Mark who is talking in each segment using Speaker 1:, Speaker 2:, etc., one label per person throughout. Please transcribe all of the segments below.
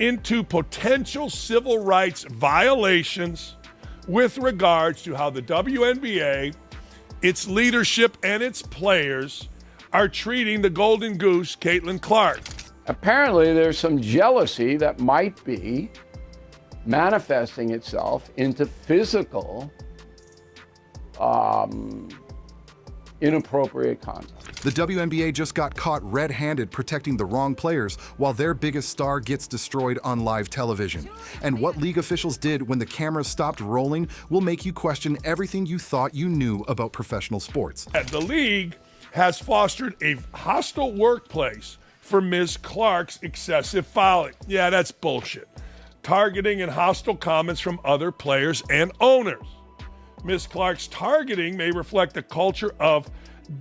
Speaker 1: into potential civil rights violations with regards to how the WNBA, its leadership, and its players are treating the Golden Goose, Caitlin Clark.
Speaker 2: Apparently, there's some jealousy that might be manifesting itself into physical inappropriate conduct.
Speaker 3: The WNBA just got caught red-handed protecting the wrong players while their biggest star gets destroyed on live television. And what league officials did when the cameras stopped rolling will make you question everything you thought you knew about professional sports.
Speaker 1: The league has fostered a hostile workplace for Ms. Clark's excessive fouling. Yeah, that's bullshit. Targeting and hostile comments from other players and owners. Ms. Clark's targeting may reflect a culture of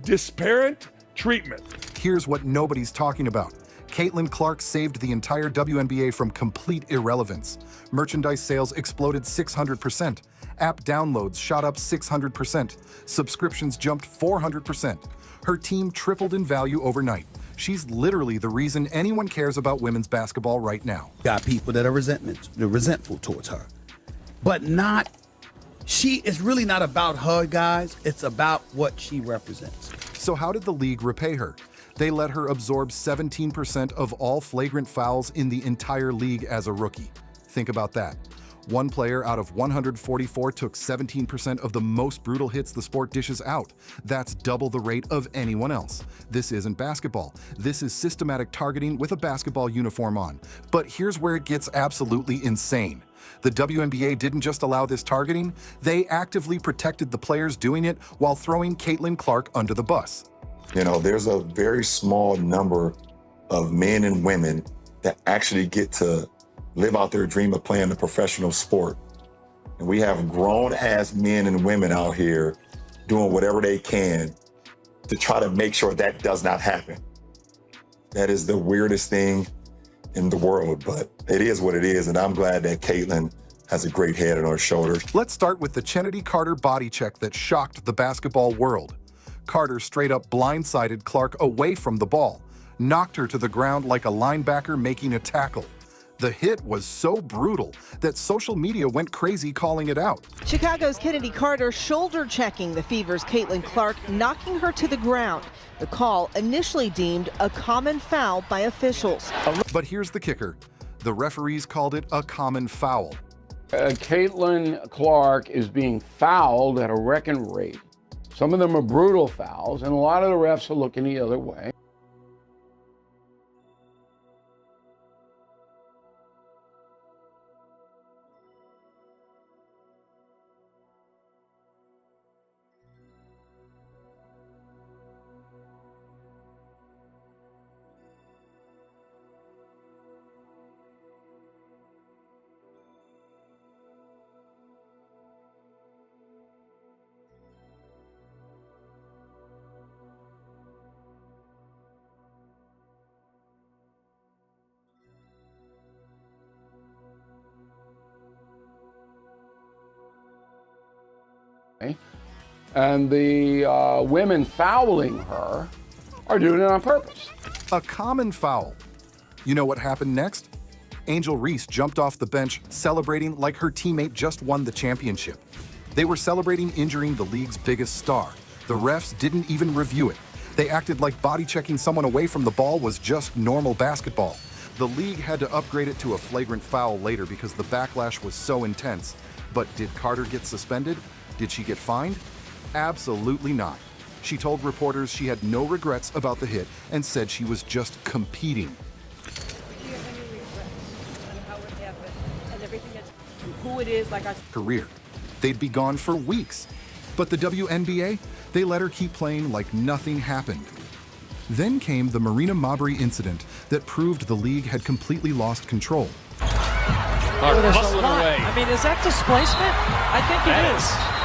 Speaker 1: disparate treatment.
Speaker 3: Here's what nobody's talking about. Caitlin Clark saved the entire WNBA from complete irrelevance. Merchandise sales exploded 600%. App downloads shot up 600%. Subscriptions jumped 400%. Her team tripled in value overnight. She's literally the reason anyone cares about women's basketball right now.
Speaker 4: Got people that are resentful towards her, but it's really not about her, guys. It's about what she represents.
Speaker 3: So how did the league repay her? They let her absorb 17% of all flagrant fouls in the entire league as a rookie. Think about that. One player out of 144 took 17% of the most brutal hits the sport dishes out. That's double the rate of anyone else. This isn't basketball. This is systematic targeting with a basketball uniform on. But here's where it gets absolutely insane. The WNBA didn't just allow this targeting, they actively protected the players doing it while throwing Caitlin Clark under the bus.
Speaker 5: You know, there's a very small number of men and women that actually get to live out their dream of playing a professional sport. And we have grown-ass men and women out here doing whatever they can to try to make sure that does not happen. That is the weirdest thing in the world, but it is what it is, and I'm glad that Caitlin has a great head on her shoulders.
Speaker 3: Let's start with the Chennedy Carter body check that shocked the basketball world. Carter straight up blindsided Clark away from the ball, knocked her to the ground like a linebacker making a tackle. The hit was so brutal that social media went crazy calling it out.
Speaker 6: Chicago's Chennedy Carter shoulder checking the Fever's Caitlin Clark, knocking her to the ground. The call initially deemed a common foul by officials.
Speaker 3: But here's the kicker. The referees called it a common foul.
Speaker 2: Caitlin Clark is being fouled at a record rate. Some of them are brutal fouls, and a lot of the refs are looking the other way. And the women fouling her are doing it on purpose.
Speaker 3: A common foul. You know what happened next? Angel Reese jumped off the bench celebrating like her teammate just won the championship. They were celebrating injuring the league's biggest star. The refs didn't even review it. They acted like body checking someone away from the ball was just normal basketball. The league had to upgrade it to a flagrant foul later because the backlash was so intense. But did Carter get suspended? Did she get fined? Absolutely not. She told reporters she had no regrets about the hit and said she was just competing.
Speaker 7: Do you have any regrets on how it happened and everything that's who it is, like I
Speaker 3: career. They'd be gone for weeks. But the WNBA, they let her keep playing like nothing happened. Then came the Marina Mabrey incident that proved the league had completely lost control.
Speaker 8: Muscling away.
Speaker 9: I mean, is that displacement? I think it is.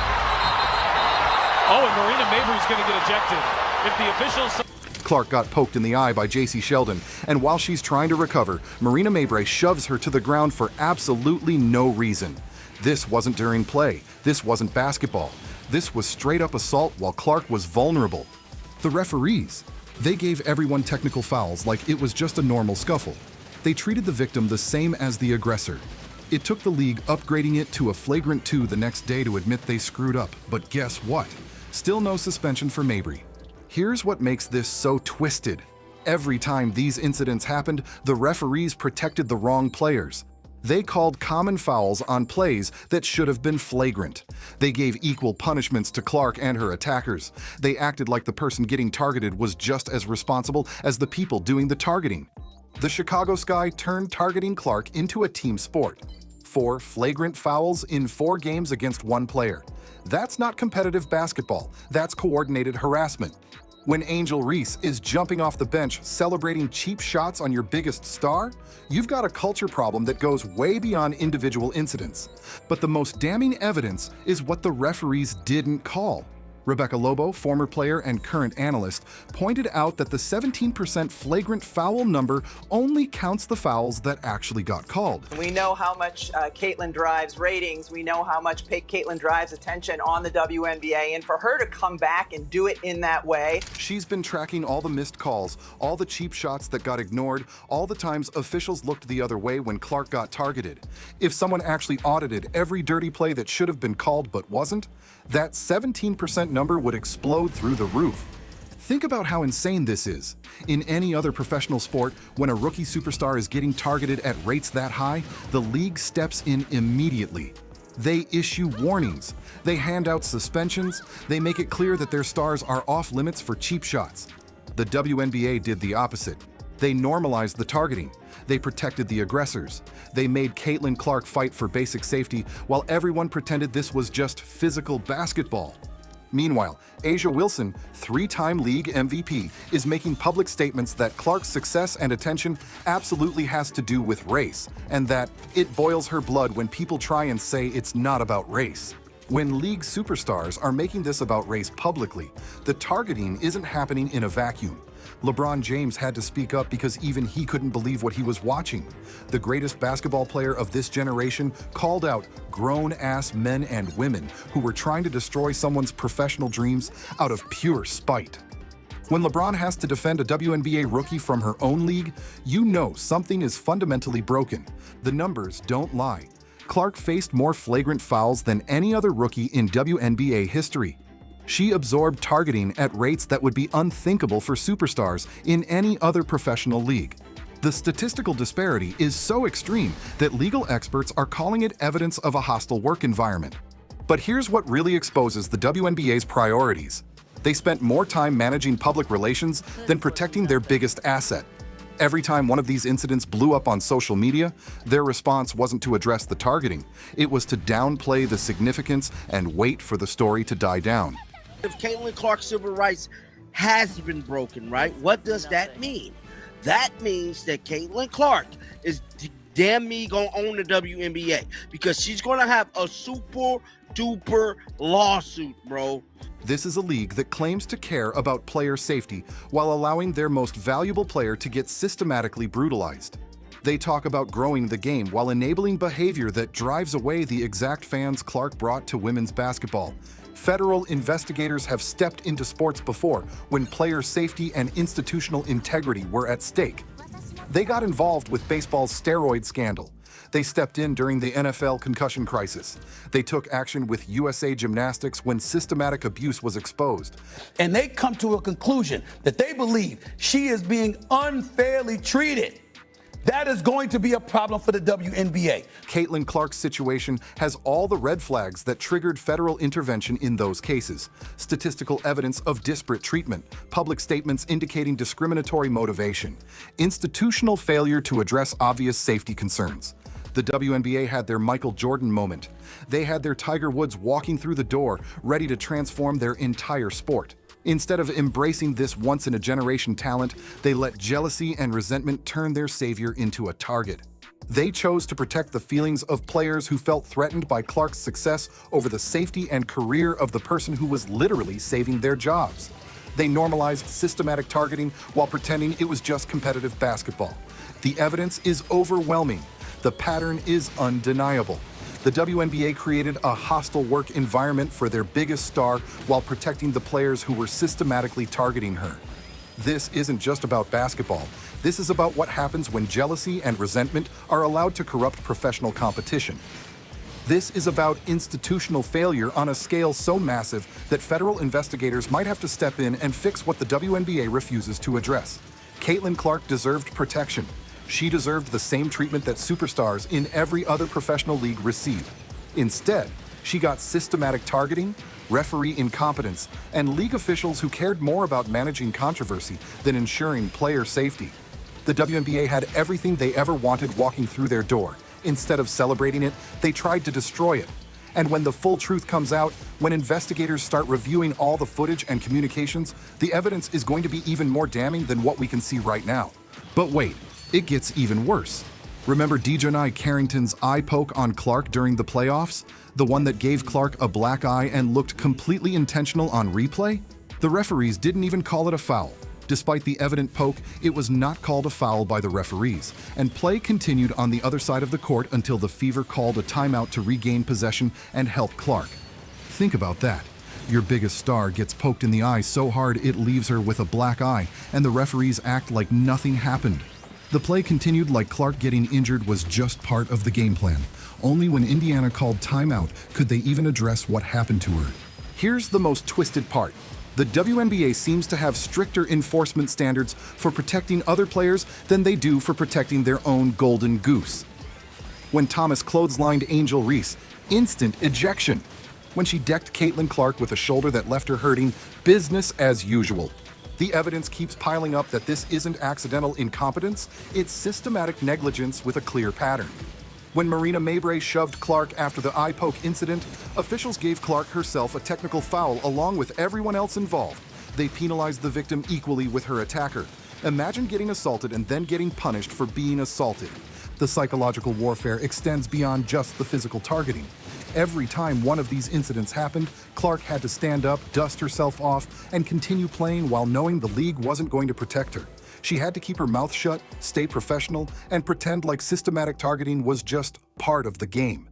Speaker 8: Oh, and Marina Mabrey's going to get ejected. If the officials...
Speaker 3: Clark got poked in the eye by J.C. Sheldon, and while she's trying to recover, Marina Mabrey shoves her to the ground for absolutely no reason. This wasn't during play. This wasn't basketball. This was straight-up assault while Clark was vulnerable. The referees, they gave everyone technical fouls like it was just a normal scuffle. They treated the victim the same as the aggressor. It took the league upgrading it to a flagrant 2 the next day to admit they screwed up, but guess what? Still no suspension for Mabry. Here's what makes this so twisted. Every time these incidents happened, the referees protected the wrong players. They called common fouls on plays that should have been flagrant. They gave equal punishments to Clark and her attackers. They acted like the person getting targeted was just as responsible as the people doing the targeting. The Chicago Sky turned targeting Clark into a team sport. 4 flagrant fouls in 4 games against 1 player. That's not competitive basketball. That's coordinated harassment. When Angel Reese is jumping off the bench celebrating cheap shots on your biggest star, you've got a culture problem that goes way beyond individual incidents. But the most damning evidence is what the referees didn't call. Rebecca Lobo, former player and current analyst, pointed out that the 17% flagrant foul number only counts the fouls that actually got called.
Speaker 10: We know how much Caitlin drives ratings. We know how much Caitlin drives attention on the WNBA. And for her to come back and do it in that way.
Speaker 3: She's been tracking all the missed calls, all the cheap shots that got ignored, all the times officials looked the other way when Clark got targeted. If someone actually audited every dirty play that should have been called but wasn't, that 17% number would explode through the roof. Think about how insane this is. In any other professional sport, when a rookie superstar is getting targeted at rates that high, the league steps in immediately. They issue warnings, they hand out suspensions, they make it clear that their stars are off limits for cheap shots. The WNBA did the opposite. They normalized the targeting. They protected the aggressors. They made Caitlin Clark fight for basic safety while everyone pretended this was just physical basketball. Meanwhile, A'ja Wilson, 3-time league MVP, is making public statements that Clark's success and attention absolutely has to do with race, and that it boils her blood when people try and say it's not about race. When league superstars are making this about race publicly, the targeting isn't happening in a vacuum. LeBron James had to speak up because even he couldn't believe what he was watching. The greatest basketball player of this generation called out grown-ass men and women who were trying to destroy someone's professional dreams out of pure spite. When LeBron has to defend a WNBA rookie from her own league, you know something is fundamentally broken. The numbers don't lie. Clark faced more flagrant fouls than any other rookie in WNBA history. She absorbed targeting at rates that would be unthinkable for superstars in any other professional league. The statistical disparity is so extreme that legal experts are calling it evidence of a hostile work environment. But here's what really exposes the WNBA's priorities. They spent more time managing public relations than protecting their biggest asset. Every time one of these incidents blew up on social media, their response wasn't to address the targeting. It was to downplay the significance and wait for the story to die down.
Speaker 11: If Caitlin Clark's civil rights has been broken, right, what does that mean? That means that Caitlin Clark is damn me gonna own the WNBA because she's gonna have a super duper lawsuit, bro.
Speaker 3: This is a league that claims to care about player safety while allowing their most valuable player to get systematically brutalized. They talk about growing the game while enabling behavior that drives away the exact fans Clark brought to women's basketball. Federal investigators have stepped into sports before when player safety and institutional integrity were at stake. They got involved with baseball's steroid scandal. They stepped in during the NFL concussion crisis. They took action with USA Gymnastics when systematic abuse was exposed.
Speaker 4: And they come to a conclusion that they believe she is being unfairly treated. That is going to be a problem for the WNBA.
Speaker 3: Caitlin Clark's situation has all the red flags that triggered federal intervention in those cases. Statistical evidence of disparate treatment, public statements indicating discriminatory motivation, institutional failure to address obvious safety concerns. The WNBA had their Michael Jordan moment. They had their Tiger Woods walking through the door, ready to transform their entire sport. Instead of embracing this once-in-a-generation talent, they let jealousy and resentment turn their savior into a target. They chose to protect the feelings of players who felt threatened by Clark's success over the safety and career of the person who was literally saving their jobs. They normalized systematic targeting while pretending it was just competitive basketball. The evidence is overwhelming. The pattern is undeniable. The WNBA created a hostile work environment for their biggest star while protecting the players who were systematically targeting her. This isn't just about basketball. This is about what happens when jealousy and resentment are allowed to corrupt professional competition. This is about institutional failure on a scale so massive that federal investigators might have to step in and fix what the WNBA refuses to address. Caitlin Clark deserved protection. She deserved the same treatment that superstars in every other professional league receive. Instead, she got systematic targeting, referee incompetence, and league officials who cared more about managing controversy than ensuring player safety. The WNBA had everything they ever wanted walking through their door. Instead of celebrating it, they tried to destroy it. And when the full truth comes out, when investigators start reviewing all the footage and communications, the evidence is going to be even more damning than what we can see right now. But wait, it gets even worse. Remember Dejanai Carrington's eye poke on Clark during the playoffs? The one that gave Clark a black eye and looked completely intentional on replay? The referees didn't even call it a foul. Despite the evident poke, it was not called a foul by the referees, and play continued on the other side of the court until the Fever called a timeout to regain possession and help Clark. Think about that. Your biggest star gets poked in the eye so hard it leaves her with a black eye, and the referees act like nothing happened. The play continued like Clark getting injured was just part of the game plan. Only when Indiana called timeout could they even address what happened to her. Here's the most twisted part. The WNBA seems to have stricter enforcement standards for protecting other players than they do for protecting their own golden goose. When Thomas clotheslined Angel Reese, instant ejection. When she decked Caitlin Clark with a shoulder that left her hurting, business as usual. The evidence keeps piling up that this isn't accidental incompetence, it's systematic negligence with a clear pattern. When Marina Mabrey shoved Clark after the eye poke incident, officials gave Clark herself a technical foul along with everyone else involved. They penalized the victim equally with her attacker. Imagine getting assaulted and then getting punished for being assaulted. The psychological warfare extends beyond just the physical targeting. Every time one of these incidents happened, Clark had to stand up, dust herself off, and continue playing while knowing the league wasn't going to protect her. She had to keep her mouth shut, stay professional, and pretend like systematic targeting was just part of the game.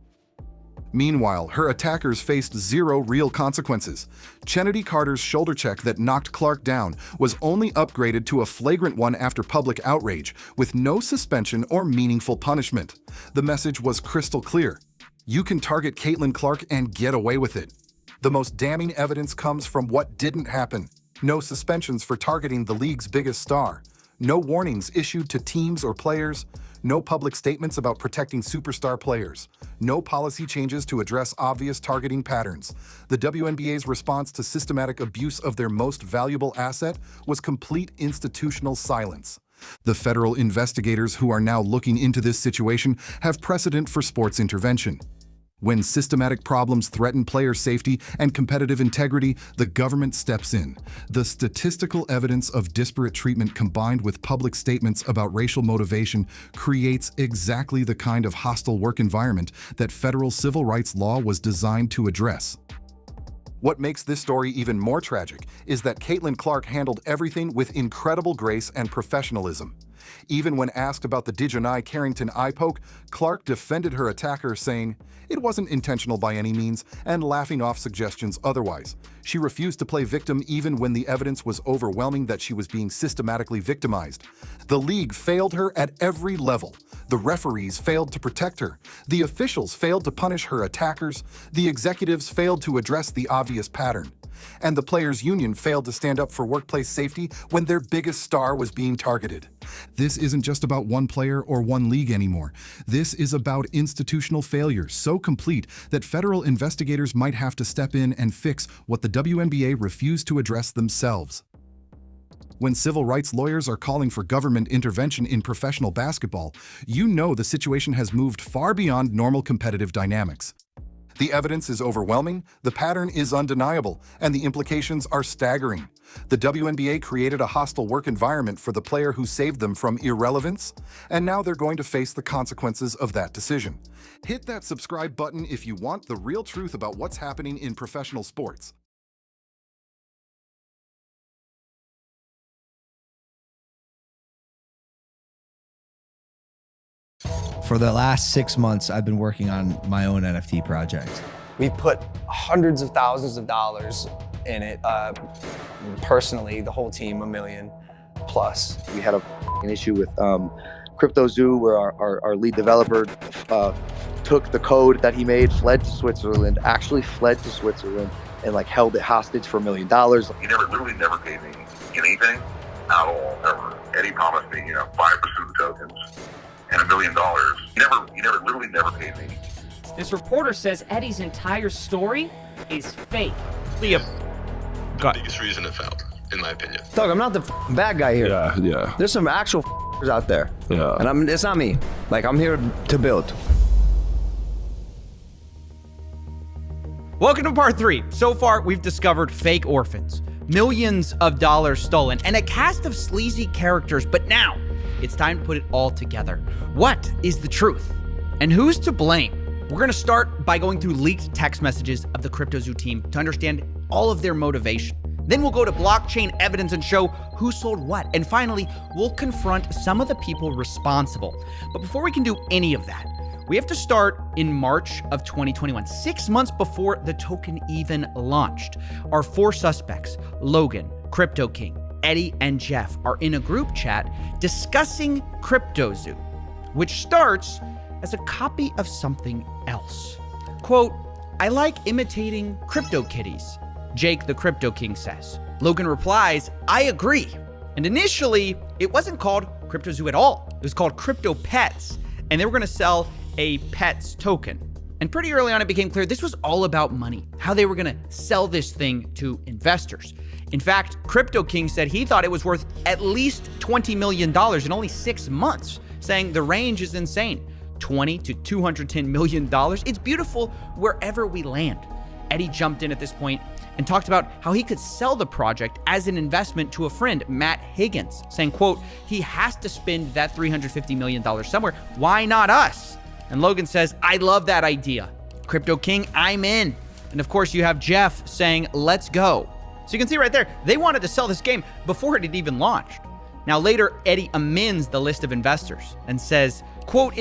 Speaker 3: Meanwhile, her attackers faced zero real consequences. Chennedy Carter's shoulder check that knocked Clark down was only upgraded to a flagrant one after public outrage, with no suspension or meaningful punishment. The message was crystal clear. You can target Caitlin Clark and get away with it. The most damning evidence comes from what didn't happen. No suspensions for targeting the league's biggest star. No warnings issued to teams or players. No public statements about protecting superstar players. No policy changes to address obvious targeting patterns. The WNBA's response to systematic abuse of their most valuable asset was complete institutional silence. The federal investigators who are now looking into this situation have precedent for sports intervention. When systematic problems threaten player safety and competitive integrity, the government steps in. The statistical evidence of disparate treatment combined with public statements about racial motivation creates exactly the kind of hostile work environment that federal civil rights law was designed to address. What makes this story even more tragic is that Caitlin Clark handled everything with incredible grace and professionalism. Even when asked about the Dejanai Carrington eye poke, Clark defended her attacker, saying it wasn't intentional by any means, and laughing off suggestions otherwise. She refused to play victim even when the evidence was overwhelming that she was being systematically victimized. The league failed her at every level. The referees failed to protect her. The officials failed to punish her attackers. The executives failed to address the obvious pattern. And the players' union failed to stand up for workplace safety when their biggest star was being targeted. This isn't just about one player or one league anymore. This is about institutional failure so complete that federal investigators might have to step in and fix what the WNBA refused to address themselves. When civil rights lawyers are calling for government intervention in professional basketball, you know the situation has moved far beyond normal competitive dynamics. The evidence is overwhelming, the pattern is undeniable, and the implications are staggering. The WNBA created a hostile work environment for the player who saved them from irrelevance, and now they're going to face the consequences of that decision. Hit that subscribe button if you want the real truth about what's happening in professional sports.
Speaker 12: For the last 6 months, I've been working on my own NFT project.
Speaker 13: We've put hundreds of thousands of dollars in it. Personally, the whole team, $1 million. plus. We had an issue with CryptoZoo where our lead developer took the code that he made, fled to Switzerland, and like held it hostage for $1 million.
Speaker 14: He literally never paid me anything at all, ever. Eddie promised me, 5% of the tokens and $1 million. He literally never paid me.
Speaker 9: This reporter says Eddie's entire story is fake.
Speaker 15: The biggest reason it failed, in my opinion.
Speaker 13: Doug, I'm not the bad guy here.
Speaker 15: Yeah.
Speaker 13: There's some actual out there.
Speaker 15: Yeah.
Speaker 13: And it's not me. Like, I'm here to build.
Speaker 16: Welcome to part 3. So far, we've discovered fake orphans, millions of dollars stolen, and a cast of sleazy characters. But now, it's time to put it all together. What is the truth? And who's to blame? We're going to start by going through leaked text messages of the CryptoZoo team to understand all of their motivation. Then we'll go to blockchain evidence and show who sold what. And finally, we'll confront some of the people responsible. But before we can do any of that, we have to start in March of 2021, 6 months before the token even launched. Our 4 suspects, Logan, Crypto King, Eddie, and Jeff, are in a group chat discussing CryptoZoo, which starts as a copy of something else. Quote, "I like imitating crypto kitties," Jake the Crypto King says. Logan replies, "I agree." And initially, it wasn't called CryptoZoo at all. It was called Crypto Pets, and they were going to sell a Pets token. And pretty early on, it became clear this was all about money, how they were going to sell this thing to investors. In fact, Crypto King said he thought it was worth at least $20 million in only 6 months, saying the range is insane. $20 to $210 million. It's beautiful wherever we land. Eddie jumped in at this point and talked about how he could sell the project as an investment to a friend, Matt Higgins, saying, quote, "He has to spend that $350 million somewhere. Why not us?" And Logan says, "I love that idea. Crypto King, I'm in." And of course, you have Jeff saying, "Let's go." So you can see right there, they wanted to sell this game before it had even launched. Now later, Eddie amends the list of investors and says, quote,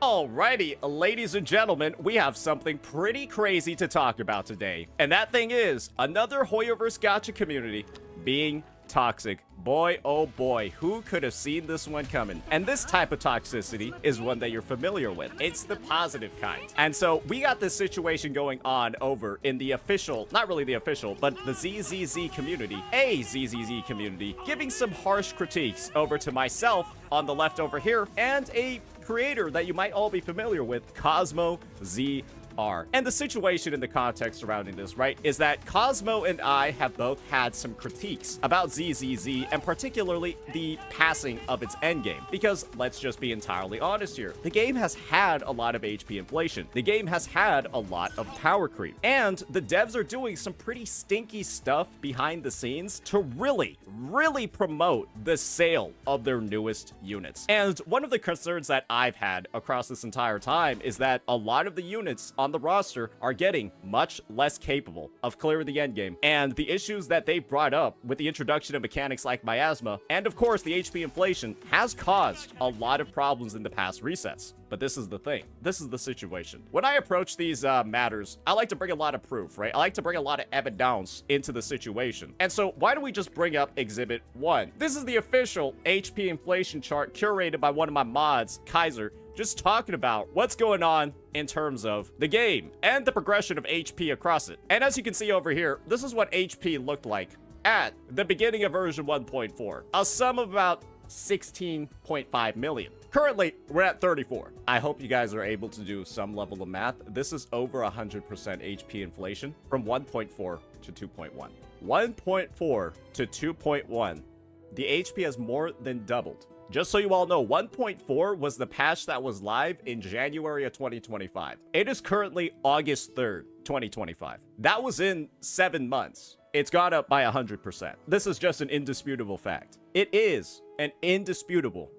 Speaker 17: Alrighty, ladies and gentlemen, we have something pretty crazy to talk about today. And that thing is another Hoyoverse Gacha community being toxic. Boy, oh boy, who could have seen this one coming? And this type of toxicity is one that you're familiar with. It's the positive kind. And so we got this situation going on over in the official, not really the official, but the ZZZ community, a ZZZ community, giving some harsh critiques over to myself on the left over here, and a creator that you might all be familiar with, Cosmo Z. And the situation in the context surrounding this, right, is that Cosmo and I have both had some critiques about ZZZ, and particularly the passing of its endgame. Because let's just be entirely honest here, the game has had a lot of HP inflation. The game has had a lot of power creep. And the devs are doing some pretty stinky stuff behind the scenes to really promote the sale of their newest units. And one of the concerns that I've had across this entire time is that a lot of the units on the roster are getting much less capable of clearing the endgame, and the issues that they brought up with the introduction of mechanics like miasma, and of course the HP inflation, has caused a lot of problems in the past resets. But this is the thing. This is the situation. When I approach these matters, I like to bring a lot of proof, right? I like to bring a lot of evidence into the situation. And so why don't we just bring up Exhibit 1? This is the official HP inflation chart curated by one of my mods, Kaiser, just talking about what's going on in terms of the game and the progression of HP across it. And as you can see over here, this is what HP looked like at the beginning of version 1.4. A sum of about 16.5 million. Currently, we're at 34. I hope you guys are able to do some level of math. This is over 100% HP inflation from 1.4 to 2.1. 1.4 to 2.1. The HP has more than doubled. Just so you all know, 1.4 was the patch that was live in January of 2025. It is currently August 3rd, 2025. That was in 7 months. It's gone up by 100%. This is just an indisputable fact. It is an indisputable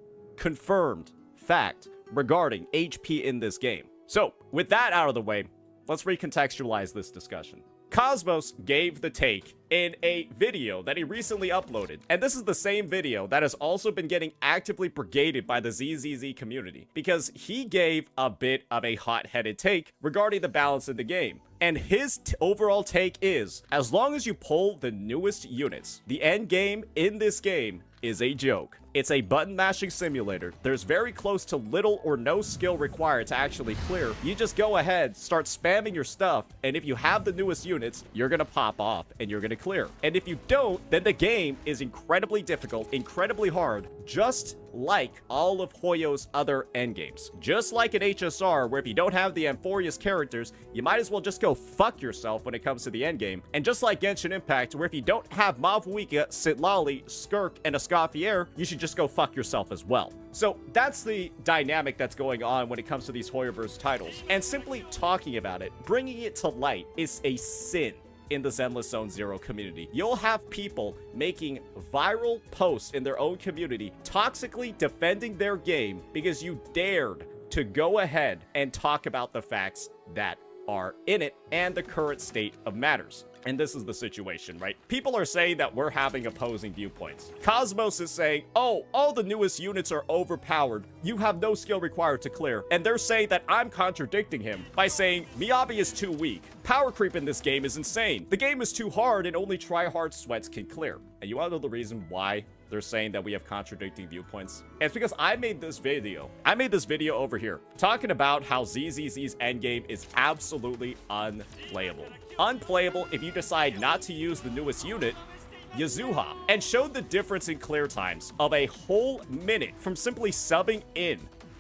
Speaker 17: confirmed fact regarding HP in this game. So, with that out of the way, let's recontextualize this discussion. Cosmos gave the take in a video that he recently uploaded. And this is the same video that has also been getting actively brigaded by the ZZZ community, because he gave a bit of a hot-headed take regarding the balance of the game. And his overall take is, as long as you pull the newest units, the end game in this game is a joke. It's a button mashing simulator. There's very close to little or no skill required to actually clear. You just go ahead, start spamming your stuff, and if you have the newest units, you're gonna pop off and you're gonna clear. And if you don't, then the game is incredibly difficult, incredibly hard, just like all of Hoyo's other endgames. Just like in HSR, where if you don't have the Amphorius characters, you might as well just go fuck yourself when it comes to the endgame. And just like Genshin Impact, where if you don't have Mavuika, Sitlali, Skirk, and Escoffier, you should just go fuck yourself as well. So that's the dynamic that's going on when it comes to these Hoyoverse titles. And simply talking about it, bringing it to light, is a sin in the Zenless Zone Zero community. You'll have people making viral posts in their own community, toxically defending their game because you dared to go ahead and talk about the facts that are in it and the current state of matters. And this is the situation, right? People are saying that we're having opposing viewpoints. Cosmos is saying, oh, all the newest units are overpowered. You have no skill required to clear. And they're saying that I'm contradicting him by saying Miyabi is too weak. Power creep in this game is insane. The game is too hard and only try-hard sweats can clear. And you want to know the reason why they're saying that we have contradicting viewpoints? It's because I made this video over here talking about how ZZZ's endgame is absolutely unplayable. Unplayable if you decide not to use the newest unit, Yazuha, and showed the difference in clear times of a whole minute from simply subbing in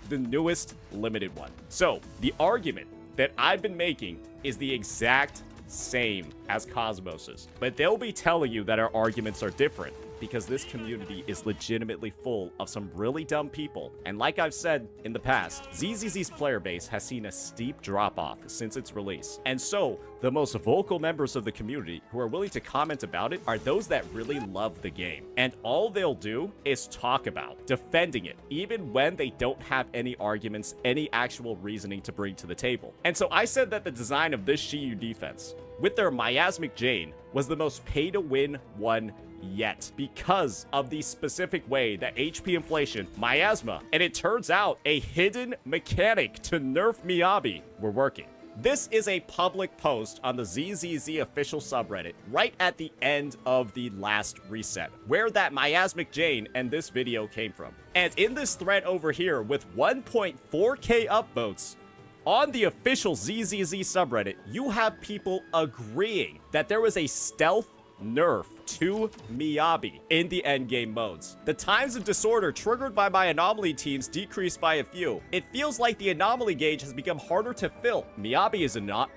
Speaker 17: the newest limited one. So the argument that I've been making is the exact same as Cosmos's, but they'll be telling you that our arguments are different because this community is legitimately full of some really dumb people. And like I've said in the past, ZZZ's player base has seen a steep drop-off since its release. And so, the most vocal members of the community who are willing to comment about it are those that really love the game. And all they'll do is talk about defending it, even when they don't have any arguments, any actual reasoning to bring to the table. And so I said that the design of this Shiyu defense, with their Miasmic Jane, was the most pay-to-win one yet because of the specific way that HP inflation, miasma, and it turns out a hidden mechanic to nerf Miyabi were working. This is a public post on the ZZZ official subreddit right at the end of the last reset, where that Miasmic Jane and this video came from. And in this thread over here with 1.4k upvotes, on the official ZZZ subreddit, you have people agreeing that there was a stealth nerf to Miyabi in the endgame modes. The times of disorder triggered by my anomaly teams decreased by a few. It feels like the anomaly gauge has become harder to fill. Miyabi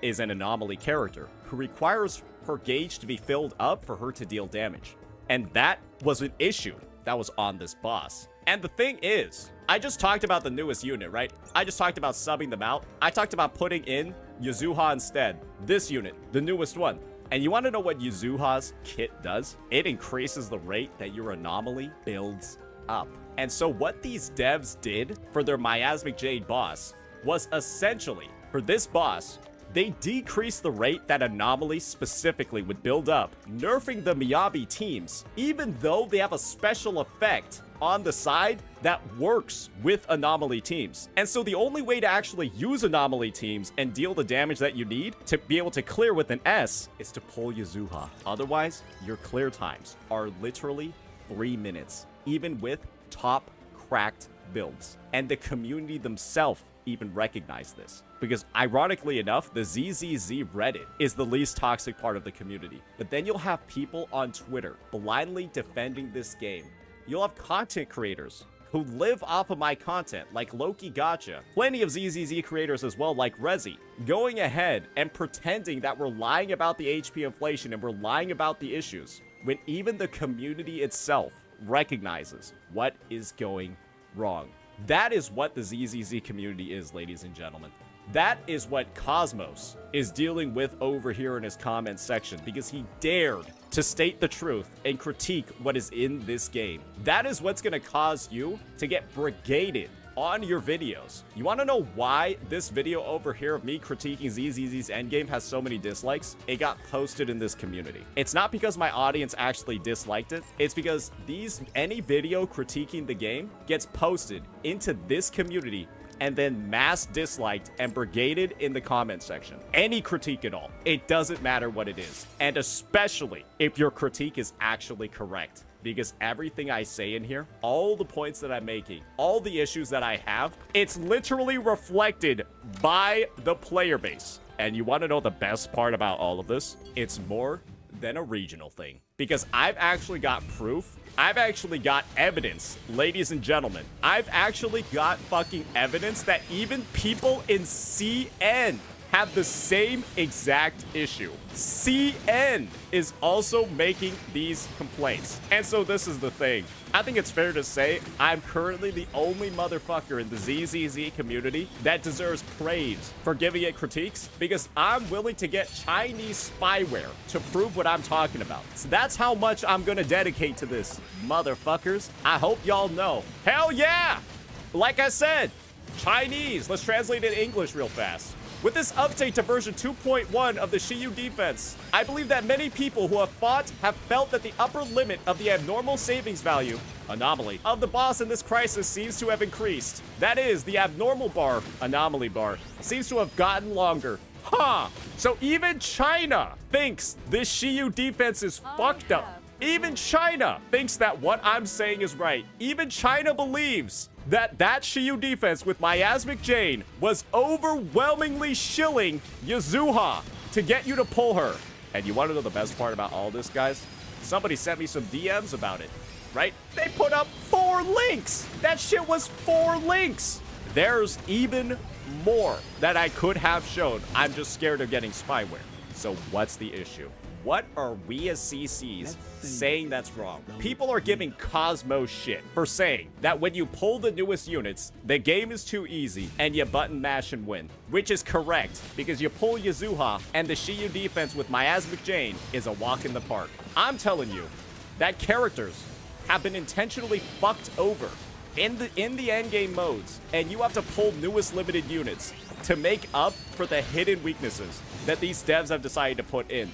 Speaker 17: is an anomaly character who requires her gauge to be filled up for her to deal damage. And that was an issue that was on this boss. And the thing is, I just talked about the newest unit, right? I just talked about subbing them out. I talked about putting in Yazuha instead. This unit, the newest one. And you want to know what Yazuha's kit does? It increases the rate that your anomaly builds up. And so what these devs did for their Miasmic Jade boss was essentially, for this boss, they decreased the rate that anomaly specifically would build up, nerfing the Miyabi teams, even though they have a special effect on the side that works with anomaly teams. And so the only way to actually use anomaly teams and deal the damage that you need to be able to clear with an S is to pull Yazuha. Otherwise, your clear times are literally 3 minutes, even with top cracked builds. And the community themselves even recognize this, because ironically enough, the ZZZ Reddit is the least toxic part of the community. But then you'll have people on Twitter blindly defending this game. You'll have content creators who live off of my content, like Loki Gacha, plenty of ZZZ creators as well, like Rezi, going ahead and pretending that we're lying about the HP inflation and we're lying about the issues, when even the community itself recognizes what is going wrong. That is what the ZZZ community is, ladies and gentlemen. That is what Cosmos is dealing with over here in his comment section, because he dared to state the truth and critique what is in this game. That is what's going to cause you to get brigaded on your videos. You want to know why this video over here of me critiquing ZZZ's endgame has so many dislikes? It got posted in this community. It's not because my audience actually disliked it. It's because any video critiquing the game gets posted into this community and then mass disliked and brigaded in the comment section. Any critique at all. It doesn't matter what it is. And especially if your critique is actually correct. Because everything I say in here, all the points that I'm making, all the issues that I have, it's literally reflected by the player base. And you want to know the best part about all of this? It's more than a regional thing. Because I've actually got proof. I've actually got evidence, ladies and gentlemen. I've actually got fucking evidence that even people in CN have the same exact issue. CN is also making these complaints. And so this is the thing. I think it's fair to say I'm currently the only motherfucker in the ZZZ community that deserves praise for giving it critiques, because I'm willing to get Chinese spyware to prove what I'm talking about. So that's how much I'm gonna dedicate to this, motherfuckers. I hope y'all know. Hell yeah! Like I said, Chinese. Let's translate it in English real fast. With this update to version 2.1 of the Shiyu defense, I believe that many people who have fought have felt that the upper limit of the abnormal savings value, anomaly, of the boss in this crisis seems to have increased. That is, the abnormal bar, anomaly bar, seems to have gotten longer. Huh! So even China thinks this Shiyu defense is fucked up. Even China thinks that what I'm saying is right. Even China believes that Shiyu defense with Miasmic Jane was overwhelmingly shilling Yazuha to get you to pull her. And you want to know the best part about all this, guys? Somebody sent me some DMs about it, right? They put up 4 links. That shit was 4 links. There's even more that I could have shown. I'm just scared of getting spyware. So what's the issue? What are we as CCs saying that's wrong? People are giving Cosmos shit for saying that when you pull the newest units, the game is too easy and you button mash and win. Which is correct, because you pull Yazuha and the Shiyu defense with Miasmic Jane is a walk in the park. I'm telling you that characters have been intentionally fucked over in the endgame modes, and you have to pull newest limited units to make up for the hidden weaknesses that these devs have decided to put in.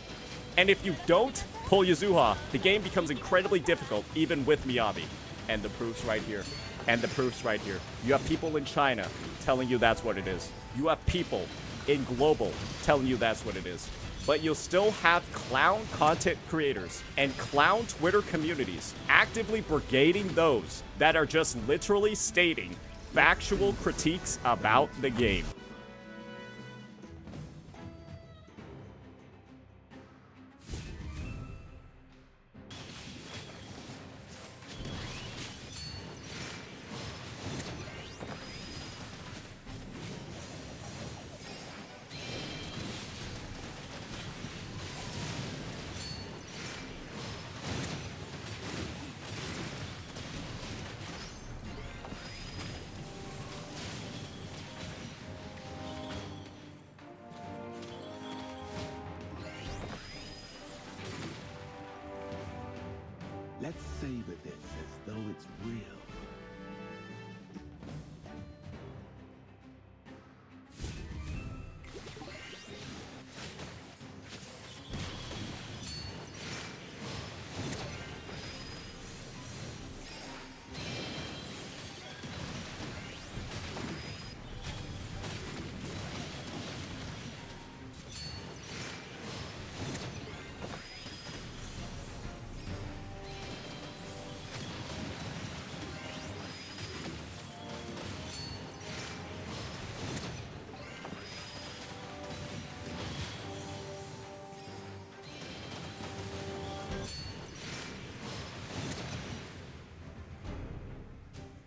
Speaker 17: And if you don't pull Yazuha, the game becomes incredibly difficult, even with Miyabi. And the proof's right here. And the proof's right here. You have people in China telling you that's what it is. You have people in global telling you that's what it is. But you'll still have clown content creators and clown Twitter communities actively brigading those that are just literally stating factual critiques about the game.
Speaker 18: Let's savor this as though it's real.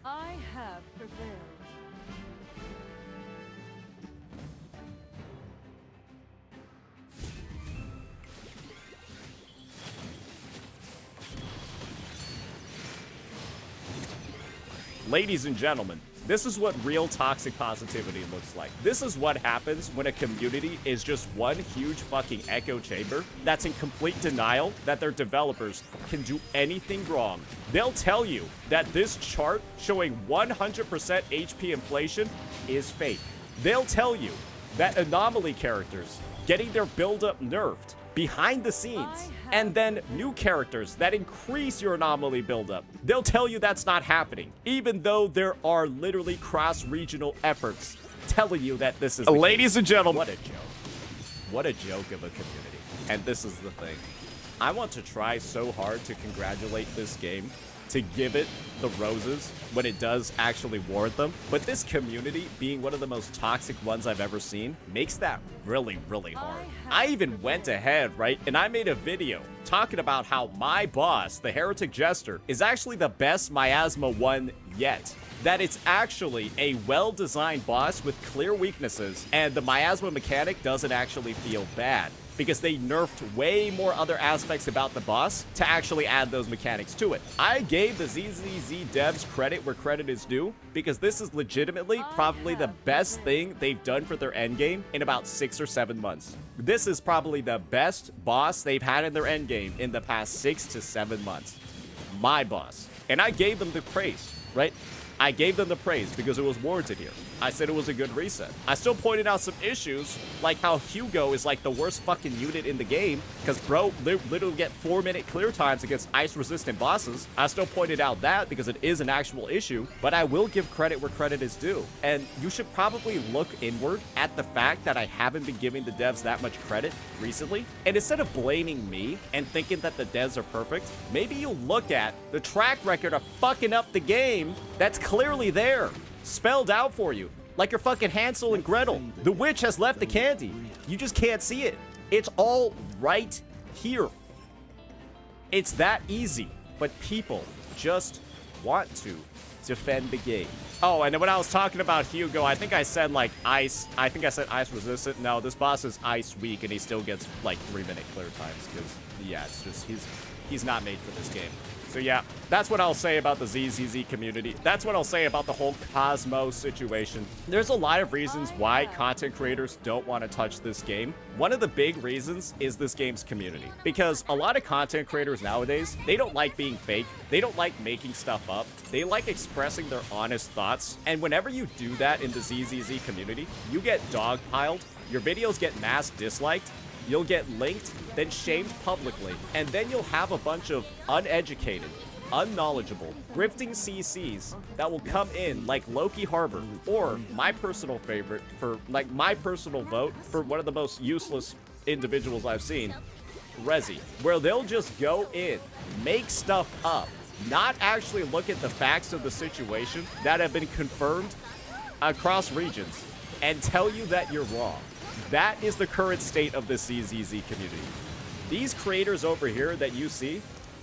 Speaker 7: I have prevailed.
Speaker 17: Ladies and gentlemen, This is what real toxic positivity looks like. This is what happens when a community is just one huge fucking echo chamber that's in complete denial that their developers can do anything wrong. They'll tell you that this chart showing 100% HP inflation is fake. They'll tell you that anomaly characters getting their build-up nerfed behind the scenes, and then new characters that increase your anomaly buildup. They'll tell you that's not happening, even though there are literally cross-regional efforts telling you that this is the Ladies and gentlemen, what a joke. What a joke of a community. And this is the thing. I want to try so hard to congratulate this game, to give it the roses when it does actually warrant them. But this community, being one of the most toxic ones I've ever seen, makes that really, really hard. I even went ahead, right, and I made a video talking about how my boss, the Heretic Jester, is actually the best Miasma one yet. That it's actually a well-designed boss with clear weaknesses, and the Miasma mechanic doesn't actually feel bad, because they nerfed way more other aspects about the boss to actually add those mechanics to it. I gave the ZZZ devs credit where credit is due, because this is legitimately probably the best thing they've done for their endgame in about 6 or 7 months. This is probably the best boss they've had in their endgame in the past 6 to 7 months. My boss. And I gave them the praise, right? I gave them the praise because it was warranted here. I said it was a good reset. I still pointed out some issues, like how Hugo is like the worst fucking unit in the game, because bro literally get 4-minute clear times against ice-resistant bosses. I still pointed out that because it is an actual issue, but I will give credit where credit is due. And you should probably look inward at the fact that I haven't been giving the devs that much credit recently. And instead of blaming me and thinking that the devs are perfect, maybe you look at the track record of fucking up the game that's clearly there, spelled out for you, like you're fucking Hansel and Gretel. The witch has left the candy. You just can't see it. It's all right here. It's that easy, but people just want to defend the game. Oh, and when I was talking about Hugo, I think I said like ice. I think I said ice resistant. No, this boss is ice weak, and he still gets like 3-minute clear times because yeah, it's just he's not made for this game. So yeah, that's what I'll say about the ZZZ community. That's what I'll say about the whole Cosmo situation. There's a lot of reasons why content creators don't want to touch this game. One of the big reasons is this game's community. Because a lot of content creators nowadays, they don't like being fake. They don't like making stuff up. They like expressing their honest thoughts. And whenever you do that in the ZZZ community, you get dogpiled, your videos get mass disliked, you'll get linked, then shamed publicly, and then you'll have a bunch of uneducated, unknowledgeable, grifting CCs that will come in like Loki Harbor, or my personal favorite for, like, my personal vote for one of the most useless individuals I've seen, Rezi, where they'll just go in, make stuff up, not actually look at the facts of the situation that have been confirmed across regions, and tell you that you're wrong. That is the current state of the CZZ community. These creators over here that you see,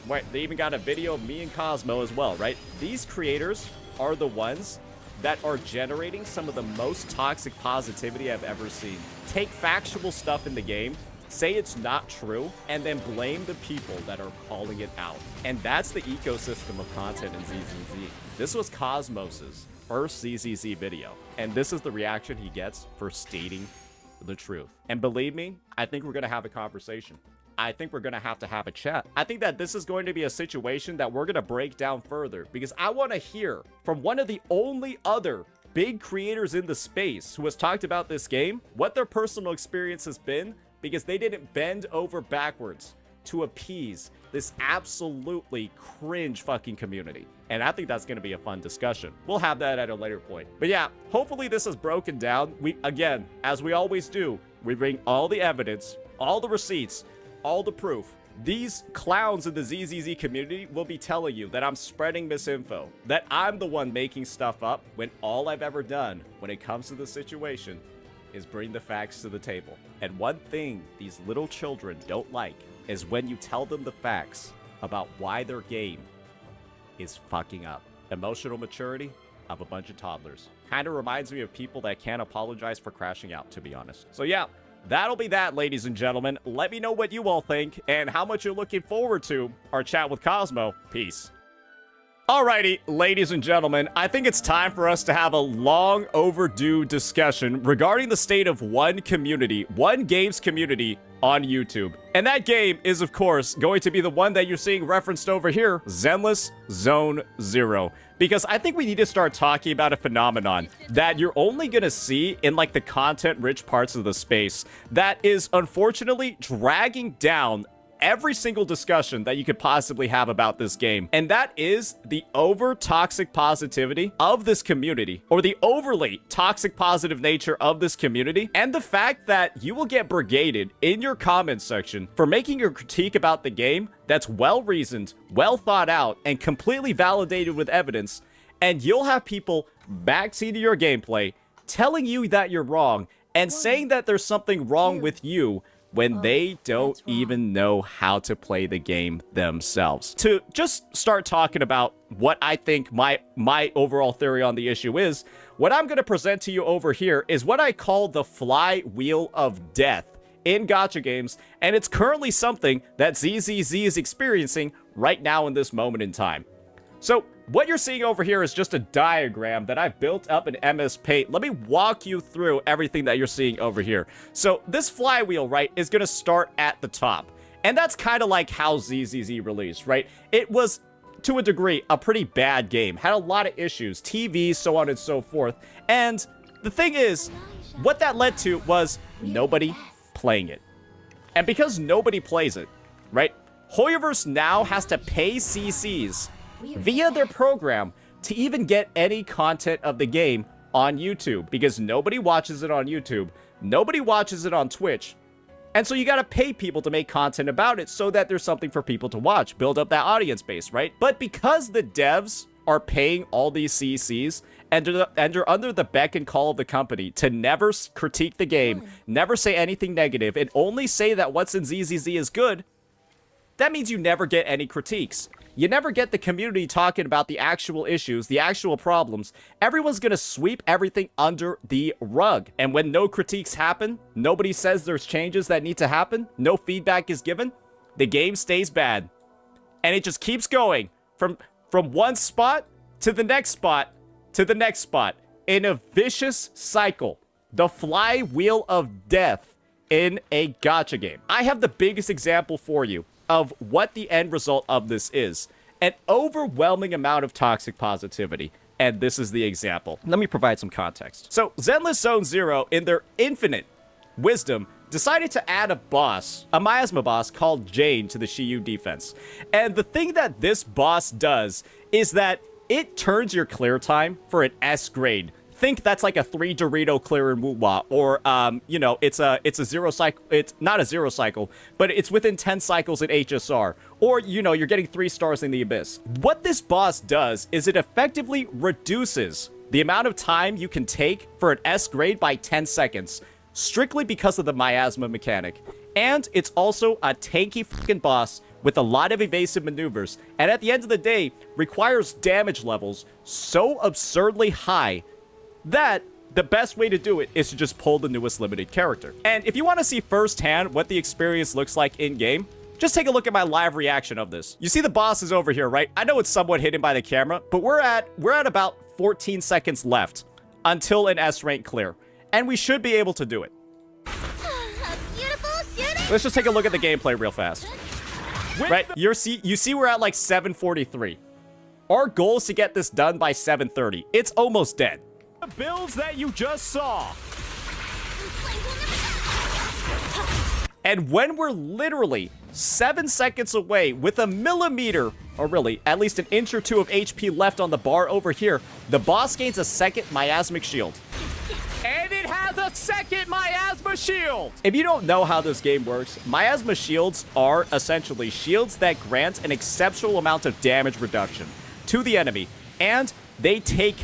Speaker 17: right, they even got a video of me and Cosmo as well, right? These creators are the ones that are generating some of the most toxic positivity I've ever seen. Take factual stuff in the game, say it's not true, and then blame the people that are calling it out. And that's the ecosystem of content in ZZZ. This was Cosmos's first ZZZ video, and this is the reaction he gets for stating the truth. And believe me, I think we're gonna have a conversation. I think we're gonna have to have a chat. I think that this is going to be a situation that we're gonna break down further, because I want to hear from one of the only other big creators in the space who has talked about this game, what their personal experience has been, because they didn't bend over backwards to appease this absolutely cringe fucking community. And I think that's going to be a fun discussion. We'll have that at a later point. But yeah, hopefully this is broken down. We, again, as we always do, we bring all the evidence, all the receipts, all the proof. These clowns in the ZZZ community will be telling you that I'm spreading misinfo, that I'm the one making stuff up, when all I've ever done when it comes to the situation is bring the facts to the table. And one thing these little children don't like is when you tell them the facts about why their game is fucking up. Emotional maturity of a bunch of toddlers. Kind of reminds me of people that can't apologize for crashing out, to be honest. So yeah, that'll be that, ladies and gentlemen. Let me know what you all think and how much you're looking forward to our chat with Cosmo. Peace. Alrighty, ladies and gentlemen, I think it's time for us to have a long overdue discussion regarding the state of one community, one games community on YouTube. And that game is, of course, going to be the one that you're seeing referenced over here, Zenless Zone Zero. Because I think we need to start talking about a phenomenon that you're only going to see in like the content-rich parts of the space that is unfortunately dragging down every single discussion that you could possibly have about this game. And that is the over-toxic positivity of this community, or the overly toxic positive nature of this community, and the fact that you will get brigaded in your comment section for making your critique about the game that's well-reasoned, well thought out, and completely validated with evidence, and you'll have people backseating your gameplay, telling you that you're wrong, and saying that there's something wrong with you when they don't even know how to play the game themselves. To just start talking about what I think my overall theory on the issue is, what I'm going to present to you over here is what I call the flywheel of death in gacha games, and it's currently something that ZZZ is experiencing right now in this moment in time. So what you're seeing over here is just a diagram that I've built up in MS Paint. Let me walk you through everything that you're seeing over here. So this flywheel, right, is going to start at the top. And that's kind of like how ZZZ released, right? It was, to a degree, a pretty bad game. Had a lot of issues, TV, so on and so forth. And the thing is, what that led to was nobody playing it. And because nobody plays it, right, Hoyoverse now has to pay CCs via their program to even get any content of the game on YouTube, because nobody watches it on YouTube, nobody watches it on Twitch, and so you gotta pay people to make content about it so that there's something for people to watch, build up that audience base, right? But because the devs are paying all these CCs and are under the beck and call of the company to never critique the game, never say anything negative, and only say that what's in ZZZ is good, that means you never get any critiques. You never get the community talking about the actual issues, the actual problems. Everyone's going to sweep everything under the rug. And when no critiques happen, nobody says there's changes that need to happen, no feedback is given, the game stays bad. And it just keeps going from one spot to the next spot to the next spot in a vicious cycle. The flywheel of death in a gacha game. I have the biggest example for you of what the end result of this is. An overwhelming amount of toxic positivity. And this is the example. Let me provide some context. So, Zenless Zone Zero, in their infinite wisdom, decided to add a boss, a miasma boss called Jane, to the Shiyu defense. And the thing that this boss does is that it turns your clear time for an S grade. Think that's like a 3 Dorito clear in Wuwa, or you know, it's a 0 cycle. It's not a 0 cycle, but it's within 10 cycles in HSR, or you know, you're getting 3 stars in the Abyss. What this boss does is it effectively reduces the amount of time you can take for an S grade by 10 seconds, strictly because of the miasma mechanic. And it's also a tanky fucking boss with a lot of evasive maneuvers, and at the end of the day, requires damage levels so absurdly high that the best way to do it is to just pull the newest limited character. And if you want to see firsthand what the experience looks like in-game, just take a look at my live reaction of this. You see the boss is over here, right? I know it's somewhat hidden by the camera, but we're at about 14 seconds left until an S rank clear, and we should be able to do it. Let's just take a look at the gameplay real fast. Right, you see we're at like 7:43. Our goal is to get this done by 7:30. It's almost dead.
Speaker 8: The builds that you just saw.
Speaker 17: And when we're literally 7 seconds away with a millimeter, or really at least an inch or two of HP left on the bar over here, the boss gains a second miasmic shield.
Speaker 8: And it has a second miasma shield.
Speaker 17: If you don't know how this game works, miasma shields are essentially shields that grant an exceptional amount of damage reduction to the enemy, and they take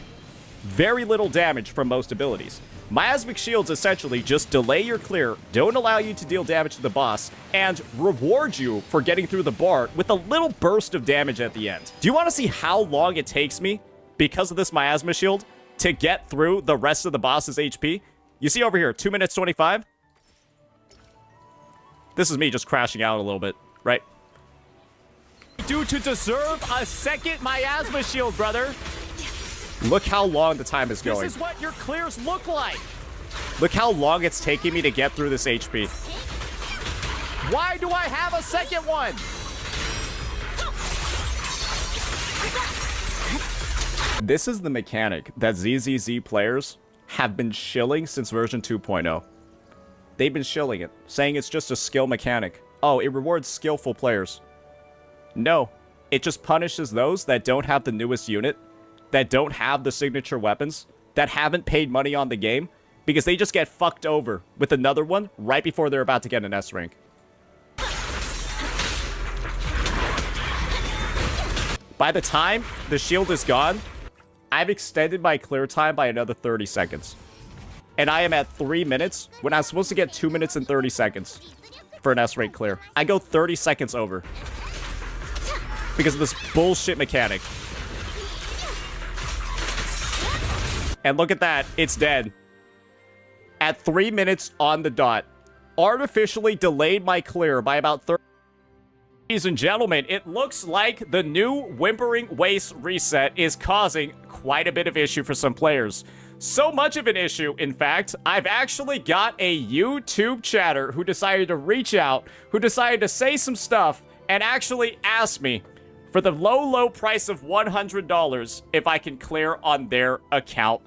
Speaker 17: very little damage from most abilities. Miasmic shields essentially just delay your clear, don't allow you to deal damage to the boss, and reward you for getting through the bar with a little burst of damage at the end. Do you want to see how long it takes me, because of this miasma shield, to get through the rest of the boss's HP? You see over here, 2 minutes 25? This is me just crashing out a little bit, right? do to deserve a second miasma shield, brother? Look how long the time is going. This is what your clears look like. Look how long it's taking me to get through this HP. Why do I have a second one? This is the mechanic that ZZZ players have been shilling since version 2.0. They've been shilling it, saying it's just a skill mechanic. Oh, it rewards skillful players. No, it just punishes those that don't have the newest unit, that don't have the signature weapons, that haven't paid money on the game, because they just get fucked over with another one right before they're about to get an S rank. By the time the shield is gone, I've extended my clear time by another 30 seconds. And I am at 3 minutes when I'm supposed to get 2 minutes and 30 seconds for an S rank clear. I go 30 seconds over because of this bullshit mechanic. And look at that, it's dead. At 3 minutes on the dot. Artificially delayed my clear by about 30. Ladies and gentlemen, it looks like the new Whimpering Waste reset is causing quite a bit of issue for some players. So much of an issue, in fact, I've actually got a YouTube chatter who decided to reach out, who decided to say some stuff, and actually ask me for the low price of $100 if I can clear on their account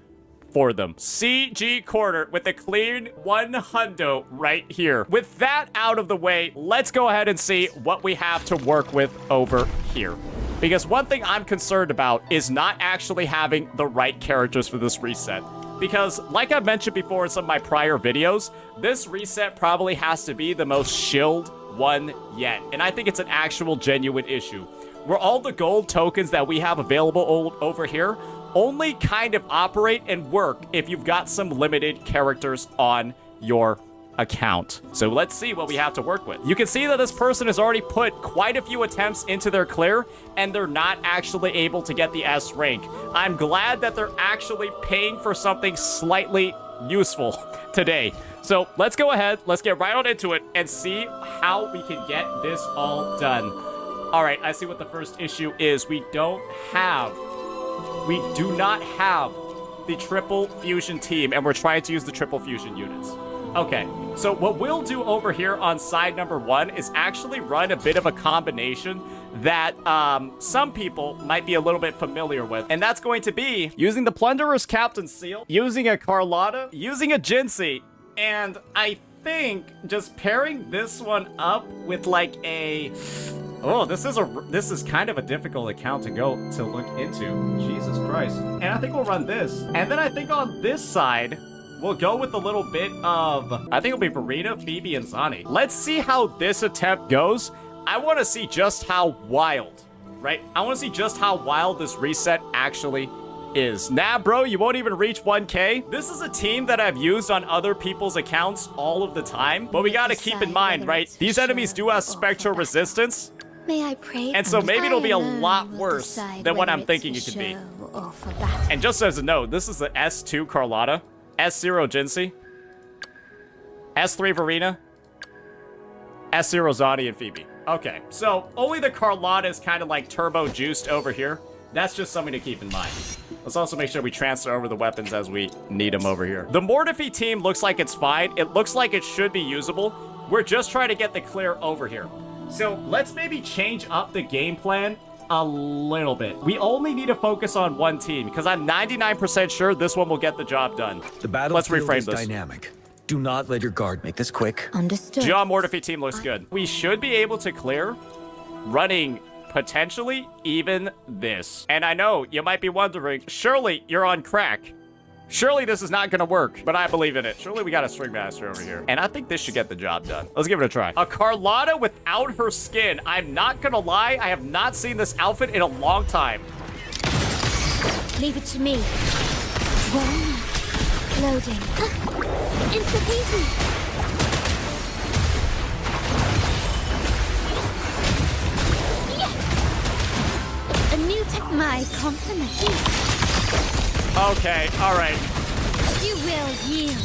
Speaker 17: for them. CG Quarter with a clean 100 right here. With that out of the way, let's go ahead and see what we have to work with over here. Because one thing I'm concerned about is not actually having the right characters for this reset. Because, like I've mentioned before in some of my prior videos, this reset probably has to be the most shilled one yet. And I think it's an actual genuine issue. Where all the gold tokens that we have available over here only kind of operate and work if you've got some limited characters on your account. So let's see what we have to work with. You can see that this person has already put quite a few attempts into their clear, and they're not actually able to get the S rank. I'm glad that they're actually paying for something slightly useful today. So let's go ahead, let's get right on into it and see how we can get this all done. All right, I see what the first issue is. We do not have the triple fusion team, and we're trying to use the triple fusion units. Okay, so what we'll do over here on side number 1 is actually run a bit of a combination that some people might be a little bit familiar with. And that's going to be using the Plunderer's Captain Seal, using a Carlotta, using a Jinsei, and I think just pairing this one up with like a... Oh, this is kind of a difficult account to look into. Jesus Christ. And I think we'll run this. And then I think on this side, we'll go with a little bit of, I think it'll be Verena, Phoebe, and Zani. Let's see how this attempt goes. I want to see just how wild, right? I want to see just how wild this reset actually is. Nah, bro, you won't even reach 1K. This is a team that I've used on other people's accounts all of the time. But we got to keep in mind, right? These enemies do have spectral resistance.
Speaker 19: May I pray?
Speaker 17: And so maybe it'll be a lot worse than what I'm thinking it could be. And just as a note, this is the S2 Carlotta, S0 Jinsei, S3 Verena, S0 Zani, and Phoebe. Okay, so only the Carlotta is kind of like turbo juiced over here. That's just something to keep in mind. Let's also make sure we transfer over the weapons as we need them over here. The Mortifi team looks like it's fine. It looks like it should be usable. We're just trying to get the clear over here. So let's maybe change up the game plan a little bit. We only need to focus on one team because I'm 99% sure this one will get the job done.
Speaker 20: The battlefield is dynamic. Do not let your guard make this quick.
Speaker 19: Understood.
Speaker 17: John Mortifi team looks good. We should be able to clear running potentially even this. And I know you might be wondering, surely you're on crack. Surely this is not gonna work, but I believe in it. Surely we got a String Master over here. And I think this should get the job done. Let's give it a try. A Carlotta without her skin. I'm not gonna lie, I have not seen this outfit in a long time.
Speaker 19: Leave it to me. One. Loading. Instant easy. A new tech. My compliments.
Speaker 17: Okay, all right.
Speaker 19: You will yield.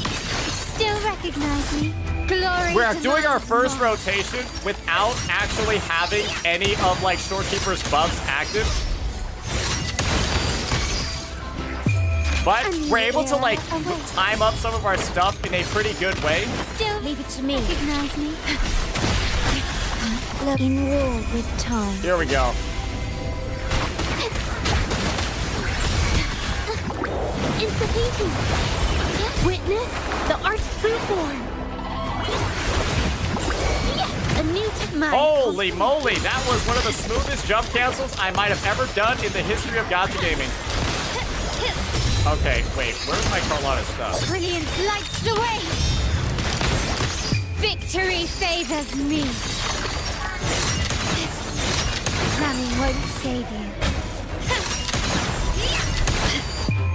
Speaker 19: Still recognize me. Glory
Speaker 17: We're
Speaker 19: to
Speaker 17: doing
Speaker 19: my
Speaker 17: our first
Speaker 19: mark.
Speaker 17: rotation without actually having any of like Storekeeper's buffs active. But we're able to like time up some of our stuff in a pretty good way.
Speaker 19: Still leave it to me. Recognize me. Look in war with time.
Speaker 17: Here we go.
Speaker 19: It's the painting. Witness the art's true form. A new technique.
Speaker 17: Holy moly, that was one of the smoothest jump cancels I might have ever done in the history of Gacha gaming. Okay, wait, where's my Carlotta stuff?
Speaker 19: Brilliance lights the way. Victory favors me. Running won't save you.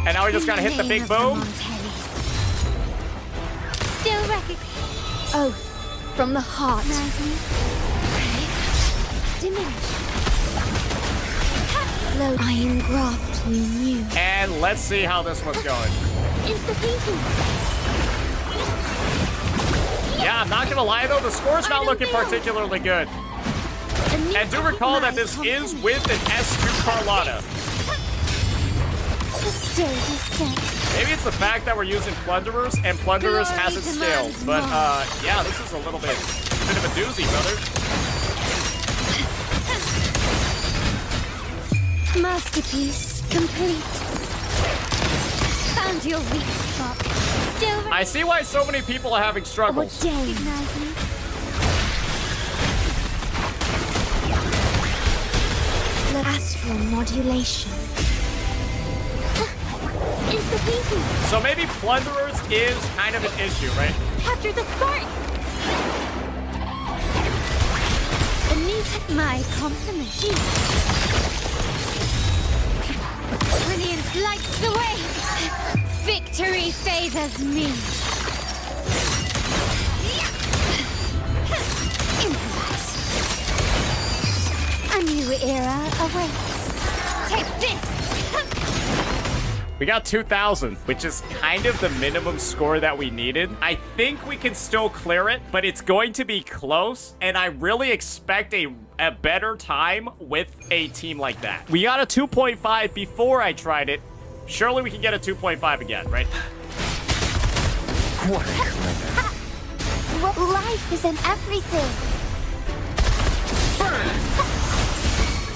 Speaker 17: And now we just gotta hit the big boom.
Speaker 19: Still recognize. Oath from the heart. Diminish. Load. I engraft you new.
Speaker 17: And let's see how this one's going.
Speaker 19: Insta-painting.
Speaker 17: Yeah, I'm not gonna lie though, the score's not looking particularly good. And do recall that this is with an S2 Carlotta.
Speaker 19: The stage is set.
Speaker 17: Maybe it's the fact that we're using Plunderers, and Plunderers hasn't scaled. But, yeah, this is a little bit of a doozy, brother.
Speaker 19: Masterpiece complete. Found your weak spot. Still
Speaker 17: I see why so many people are having struggles.
Speaker 19: Astral modulation.
Speaker 17: So maybe Plunderers is kind of an issue, right?
Speaker 19: Capture the spark. Anita, my compliment. Brilliance lights the way. Victory favors me. Improvise. A new era awaits. Take this.
Speaker 17: We got 2,000, which is kind of the minimum score that we needed. I think we can still clear it, but it's going to be close, and I really expect a better time with a team like that. We got a 2.5 before I tried it. Surely we can get a 2.5 again, right?
Speaker 19: What life is in everything.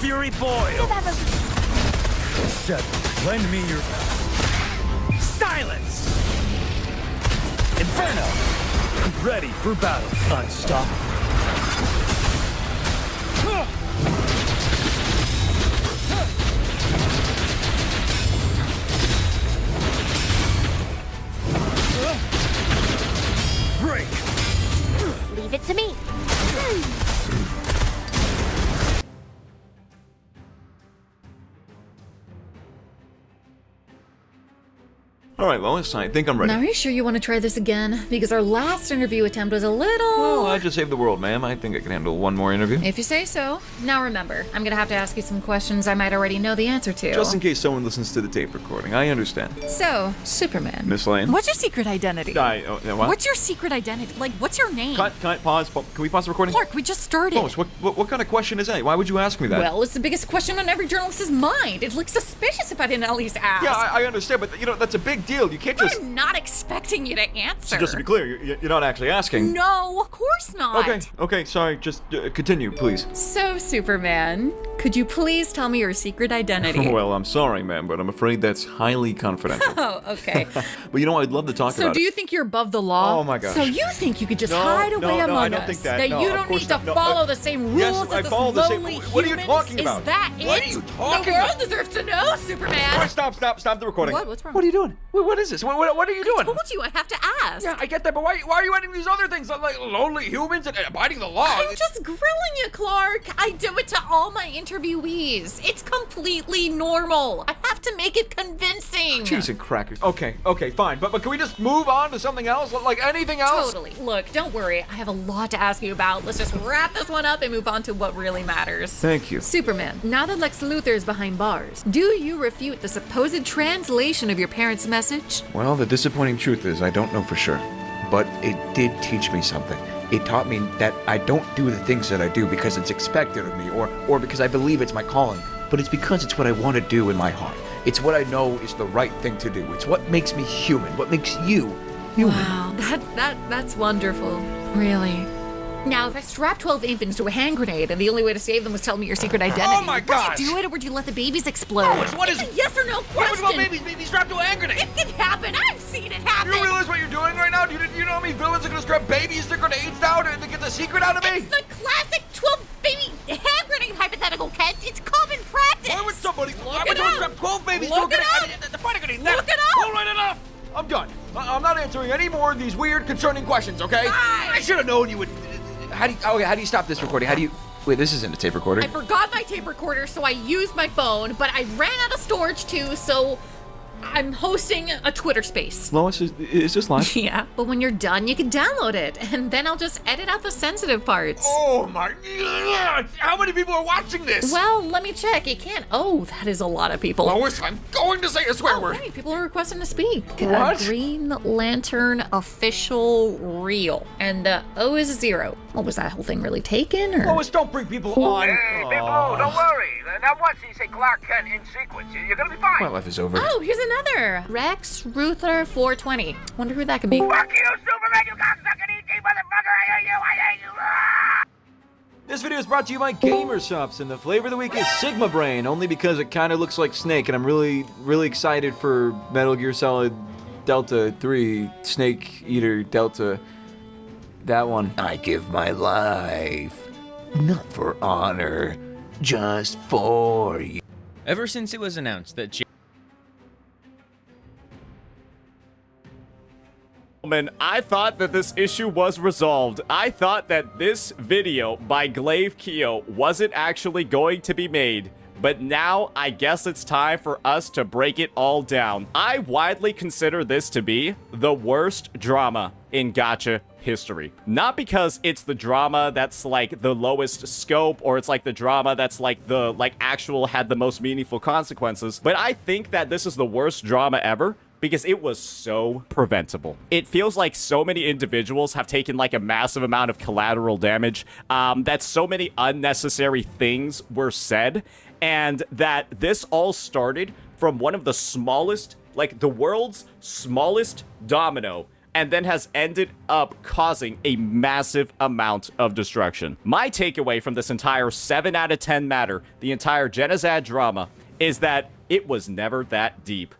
Speaker 20: Fury boil. Shut. Lend me your silence. Inferno. Ready for battle. Unstoppable. Break.
Speaker 19: Leave it to me.
Speaker 21: All right, Lois, I think I'm ready.
Speaker 22: Now, are you sure you want to try this again? Because our last interview attempt was a little...
Speaker 21: Well, I just saved the world, ma'am. I think I can handle one more interview.
Speaker 22: If you say so. Now remember, I'm going to have to ask you some questions I might already know the answer to.
Speaker 21: Just in case someone listens to the tape recording. I understand.
Speaker 22: So, Superman.
Speaker 21: Miss Lane?
Speaker 22: What's your secret identity?
Speaker 21: What?
Speaker 22: What's your secret identity? Like, what's your name?
Speaker 21: Cut, pause. Can we pause the recording?
Speaker 22: Clark, we just started.
Speaker 21: Lois, what kind of question is that? Why would you ask me that?
Speaker 22: Well, it's the biggest question on every journalist's mind. It'd look suspicious if I didn't at least ask.
Speaker 21: Yeah, I understand, but, that's a big deal. You can't just...
Speaker 22: I'm not expecting you to answer.
Speaker 21: So just to be clear, you're not actually asking.
Speaker 22: No, of course not.
Speaker 21: Okay, sorry. Just continue, please.
Speaker 22: So, Superman, could you please tell me your secret identity?
Speaker 21: Well, I'm sorry, ma'am, but I'm afraid that's highly confidential.
Speaker 22: Oh, okay.
Speaker 21: But I'd love to talk about it.
Speaker 22: So do you think you're above the law?
Speaker 21: Oh, my gosh.
Speaker 22: So you think you could just hide away among
Speaker 21: I don't
Speaker 22: us?
Speaker 21: think that.
Speaker 22: You don't need to follow the same rules
Speaker 21: Yes, I
Speaker 22: as
Speaker 21: follow
Speaker 22: this
Speaker 21: the same...
Speaker 22: lowly
Speaker 21: What are you
Speaker 22: humans?
Speaker 21: talking about?
Speaker 22: Is that
Speaker 21: What
Speaker 22: it?
Speaker 21: are you talking
Speaker 22: The world
Speaker 21: about?
Speaker 22: deserves to know, Superman.
Speaker 21: Wait, stop the recording.
Speaker 22: What? What's wrong?
Speaker 21: What are you doing? What is this? What are you doing?
Speaker 22: I told you I have to ask.
Speaker 21: Yeah, I get that, but why are you adding these other things like lonely humans and abiding the law?
Speaker 22: I'm just grilling you, Clark. I do it to all my interviewees. It's completely normal. I have to make it convincing.
Speaker 21: Cheese and crackers. Okay, fine. But can we just move on to something else? Like anything else?
Speaker 22: Totally. Look, don't worry. I have a lot to ask you about. Let's just wrap this one up and move on to what really matters.
Speaker 21: Thank you.
Speaker 22: Superman, now that Lex Luthor is behind bars, do you refute the supposed translation of your parents' message?
Speaker 21: Well, the disappointing truth is I don't know for sure.
Speaker 1: but it did teach me something. It taught me that I don't do the things that I do because it's expected of me or because I believe it's my calling, but it's because it's what I want to do in my heart. It's what I know is the right thing to do. It's what makes me human, what makes you human.
Speaker 22: Wow, that's wonderful. Really. Now, if I strap 12 infants to a hand grenade and the only way to save them was tell me your secret identity,
Speaker 11: Oh my gosh!
Speaker 22: would you do it or would you let the babies explode?
Speaker 11: What is
Speaker 22: It's a yes or no
Speaker 11: What
Speaker 22: question.
Speaker 11: about babies strapped to a hand grenade?
Speaker 22: It can happen. I've seen it happen.
Speaker 21: You realize what you're doing right now? Do you know how many villains are gonna strap babies to grenades down to get the secret out of me?
Speaker 22: It's the classic 12 baby hand grenade hypothetical, Kent. It's common practice.
Speaker 21: Why would somebody
Speaker 22: it up.
Speaker 21: strap 12 babies
Speaker 22: Look
Speaker 21: to a
Speaker 22: it
Speaker 21: grenade?
Speaker 22: up.
Speaker 21: The fire grenade now.
Speaker 22: Look it up.
Speaker 21: All right, enough. I'm done. I'm not answering any more of these weird, concerning questions, okay?
Speaker 11: I should have known you would.
Speaker 1: How do you stop this recording? Wait, this isn't a tape recorder.
Speaker 22: I forgot my tape recorder, so I used my phone, but I ran out of storage too, so I'm hosting a Twitter space.
Speaker 21: Lois, is this live?
Speaker 22: Yeah, but when you're done, you can download it, and then I'll just edit out the sensitive parts.
Speaker 21: Oh my God! How many people are watching this?
Speaker 22: Well, let me check. It can't. Oh, that is a lot of people.
Speaker 21: Lois, I'm going to say a swear word.
Speaker 22: Hey, people are requesting to speak.
Speaker 21: What?
Speaker 22: Green Lantern official reel. And the O is 0. What was that whole thing really taken? Or?
Speaker 21: Lois, don't bring people on.
Speaker 5: Hey, people, don't worry. Now watch you say Clark Kent in sequence. You're gonna be fine.
Speaker 1: My life is over.
Speaker 22: Oh, here's another. Rex Ruther 420. Wonder who that could be.
Speaker 5: Fuck you, Superman, you cocksucking ET motherfucker. I hate you.
Speaker 21: This video is brought to you by Gamer Shops, and the flavor of the week is Sigma Brain, only because it kind of looks like Snake, and I'm really, really excited for Metal Gear Solid Delta 3, Snake Eater Delta, that one.
Speaker 20: I give my life, not for honor, just for you.
Speaker 23: Ever since it was announced that
Speaker 17: I thought that this issue was resolved. I thought that this video by Glaive Keo wasn't actually going to be made. But now, I guess it's time for us to break it all down. I widely consider this to be the worst drama in Gacha history. Not because it's the drama that's like the lowest scope, or it's like the drama that's like the actual had the most meaningful consequences, but I think that this is the worst drama ever because it was so preventable. It feels like so many individuals have taken like a massive amount of collateral damage, that so many unnecessary things were said, and that this all started from one of the smallest, like the world's smallest domino, and then has ended up causing a massive amount of destruction. My takeaway from this entire 7 out of 10 matter, the entire Genozad drama, is that it was never that deep.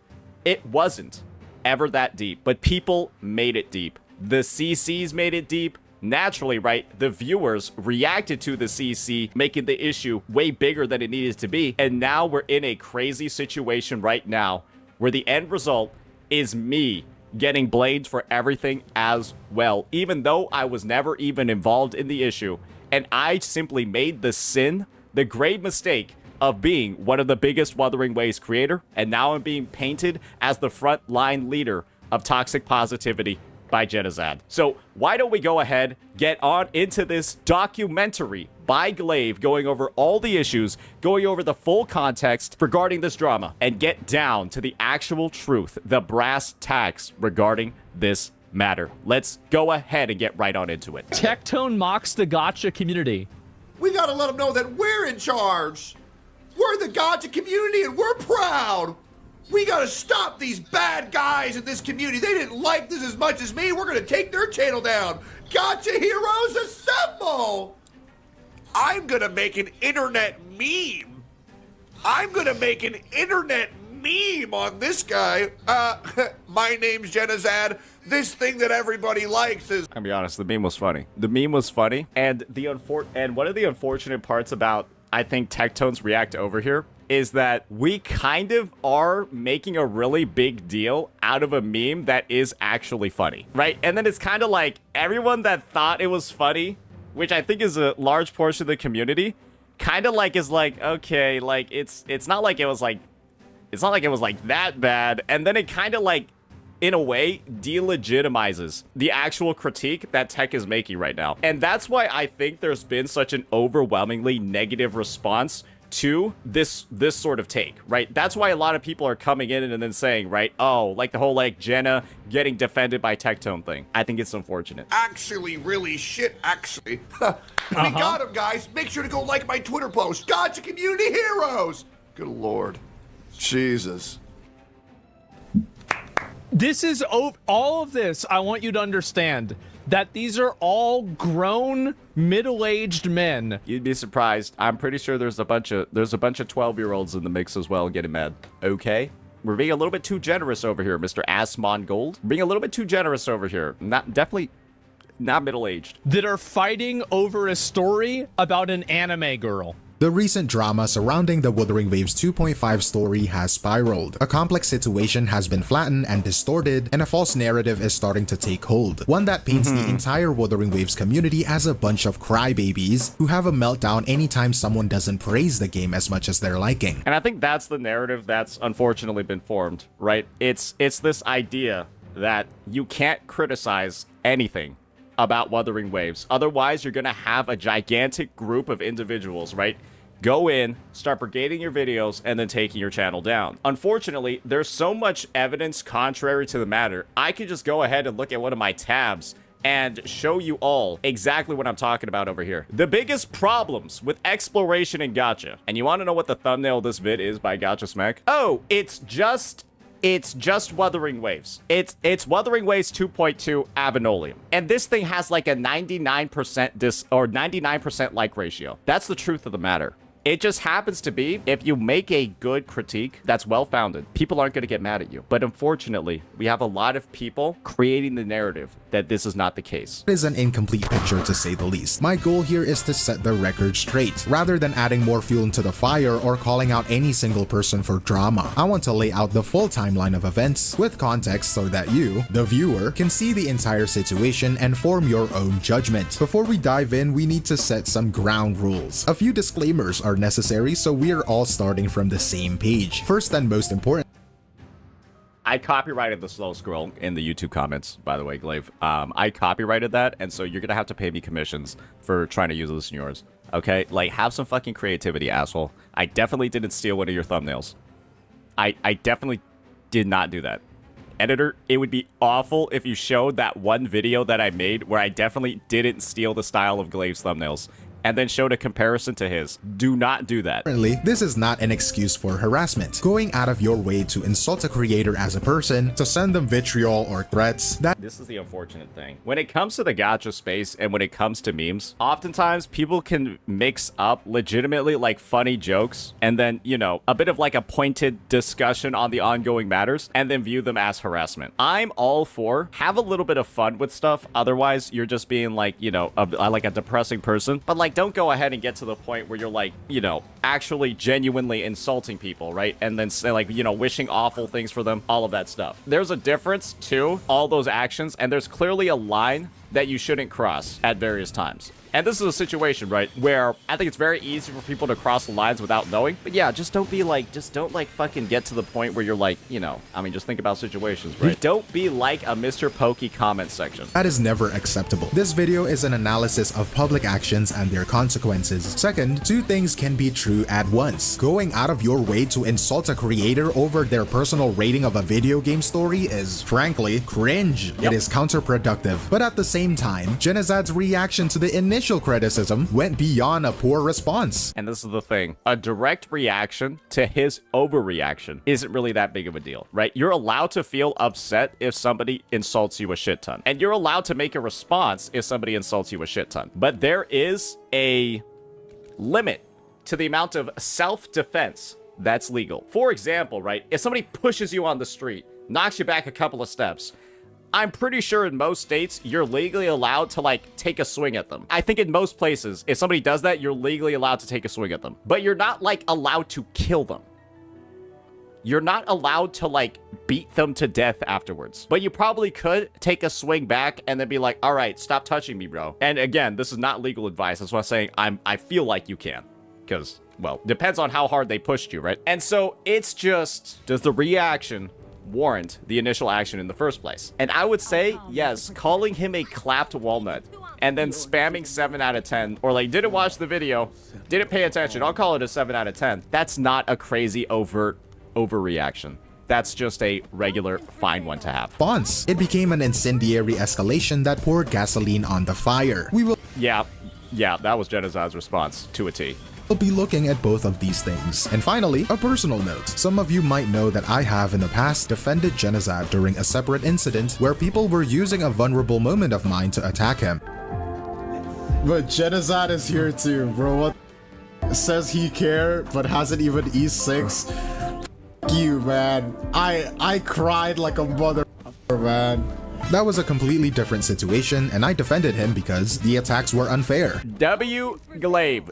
Speaker 17: It wasn't ever that deep, but people made it deep. The CCs made it deep. Naturally, right, the viewers reacted to the CC, making the issue way bigger than it needed to be. And now we're in a crazy situation right now where the end result is me getting blamed for everything as well, even though I was never even involved in the issue. And I simply made the sin, the grave mistake of being one of the biggest Wuthering Waves creator, and now I'm being painted as the frontline leader of toxic positivity by Genozad. So why don't we go ahead, get on into this documentary by Glaive, going over all the issues, going over the full context regarding this drama, and get down to the actual truth, the brass tacks regarding this matter. Let's go ahead and get right on into it.
Speaker 24: Tectone mocks the Gacha community.
Speaker 25: We gotta let them know that we're in charge. We're the Gacha community and we're proud. We gotta stop these bad guys in this community. They didn't like this as much as me. We're gonna take their channel down. Gacha heroes assemble! I'm gonna make an internet meme. I'm gonna make an internet meme on this guy. My name's Genozad. This thing that everybody likes is...
Speaker 17: I'll be honest, the meme was funny. The meme was funny, and one of the unfortunate parts about, I think, Tectone's react over here is that we kind of are making a really big deal out of a meme that is actually funny, right? And then it's kind of like everyone that thought it was funny, which I think is a large portion of the community, kind of like is like, okay, like it's not like it was like that bad, and then it kind of like, in a way, delegitimizes the actual critique that Tech is making right now. And that's why I think there's been such an overwhelmingly negative response to this sort of take, right? That's why a lot of people are coming in and then saying, right, oh, like the whole like Jenna getting defended by Tectone thing. I think it's unfortunate.
Speaker 25: Actually, really shit, actually. We got him, guys. Make sure to go like my Twitter post. Gacha Community Heroes. Good Lord. Jesus.
Speaker 24: This is all of this. I want you to understand that these are all grown, middle-aged men.
Speaker 17: You'd be surprised. I'm pretty sure there's a bunch of 12-year-olds in the mix as well getting mad. Okay? We're being a little bit too generous over here, Mr. Asmon Gold. Being a little bit too generous over here. Definitely not middle-aged.
Speaker 24: That are fighting over a story about an anime girl.
Speaker 2: The recent drama surrounding the Wuthering Waves 2.5 story has spiraled. A complex situation has been flattened and distorted, and a false narrative is starting to take hold. One that paints the entire Wuthering Waves community as a bunch of crybabies who have a meltdown anytime someone doesn't praise the game as much as they're liking.
Speaker 17: And I think that's the narrative that's unfortunately been formed, right? It's this idea that you can't criticize anything about Wuthering Waves. Otherwise, you're going to have a gigantic group of individuals, right? Go in, start brigading your videos, and then taking your channel down. Unfortunately, there's so much evidence contrary to the matter. I could just go ahead and look at one of my tabs and show you all exactly what I'm talking about over here. The biggest problems with exploration in Gacha. And you want to know what the thumbnail of this vid is by Gacha Smack? Oh, it's just Wuthering Waves. It's Wuthering Waves 2.2 Avenolium. And this thing has like a 99% like ratio. That's the truth of the matter. It just happens to be, if you make a good critique that's well-founded, people aren't going to get mad at you. But unfortunately, we have a lot of people creating the narrative that this is not the case.
Speaker 2: It is an incomplete picture to say the least. My goal here is to set the record straight, rather than adding more fuel into the fire or calling out any single person for drama. I want to lay out the full timeline of events with context so that you, the viewer, can see the entire situation and form your own judgment. Before we dive in, we need to set some ground rules. A few disclaimers are necessary, so we are all starting from the same page. First and most important,
Speaker 17: I copyrighted the slow scroll in the YouTube comments, by the way, Glaive. I copyrighted that, and so you're gonna have to pay me commissions for trying to use this in yours. Okay? Like, have some fucking creativity, asshole. I definitely didn't steal one of your thumbnails. I definitely did not do that. Editor, it would be awful if you showed that one video that I made where I definitely didn't steal the style of Glaive's thumbnails, and then showed a comparison to his. Do not do that.
Speaker 2: This is not an excuse for harassment. Going out of your way to insult a creator as a person, to send them vitriol or threats,
Speaker 17: This is the unfortunate thing. When it comes to the gacha space and when it comes to memes, oftentimes people can mix up legitimately like funny jokes and then, you know, a bit of like a pointed discussion on the ongoing matters and then view them as harassment. I'm all for have a little bit of fun with stuff. Otherwise, you're just being like, you know, like a depressing person. But like, don't go ahead and get to the point where you're like, you know, actually genuinely insulting people, right? And then say like, you know, wishing awful things for them, all of that stuff. There's a difference to all those actions, and there's clearly a line that you shouldn't cross at various times. And this is a situation, right, where I think it's very easy for people to cross the lines without knowing. But yeah, just don't fucking get to the point where you're like, you know, I mean, just think about situations, right? Don't be like a Mr. Pokey comment section.
Speaker 2: that is never acceptable. This video is an analysis of public actions and their consequences. Second, two things can be true at once. Going out of your way to insult a creator over their personal rating of a video game story is, frankly, cringe. It is counterproductive. But at the same time, Genazad's reaction to the initial criticism went beyond a poor response.
Speaker 17: And this is the thing. A direct reaction to his overreaction isn't really that big of a deal, right? You're allowed to feel upset if somebody insults you a shit ton. And you're allowed to make a response if somebody insults you a shit ton. But there is a limit to the amount of self-defense that's legal. For example, right? If somebody pushes you on the street, knocks you back a couple of steps, I'm pretty sure in most states, you're legally allowed to, like, take a swing at them. I think in most places, if somebody does that, you're legally allowed to take a swing at them. But you're not, like, allowed to kill them. You're not allowed to, like, beat them to death afterwards. But you probably could take a swing back and then be like, all right, stop touching me, bro. And again, this is not legal advice. That's why I'm saying I feel like you can. Because, well, depends on how hard they pushed you, right? And so it's just, does the reaction warrant the initial action in the first place? And I would say, yes, calling him a clapped walnut and then spamming 7 out of 10, or like didn't watch the video, didn't pay attention, I'll call it a 7 out of 10. That's not a crazy overt overreaction. That's just a regular fine one to have.
Speaker 2: Bonds. It became an incendiary escalation that poured gasoline on the fire. We will
Speaker 17: Yeah, that was Genozad's response to a T.
Speaker 2: We'll be looking at both of these things. And finally, a personal note. Some of you might know that I have in the past defended Genozad during a separate incident where people were using a vulnerable moment of mine to attack him.
Speaker 3: But Genozad is here too, bro. What? Says he care, but hasn't even E6. You, man. I cried like a mother, man.
Speaker 2: That was a completely different situation, and I defended him because the attacks were unfair.
Speaker 17: W. Glaive.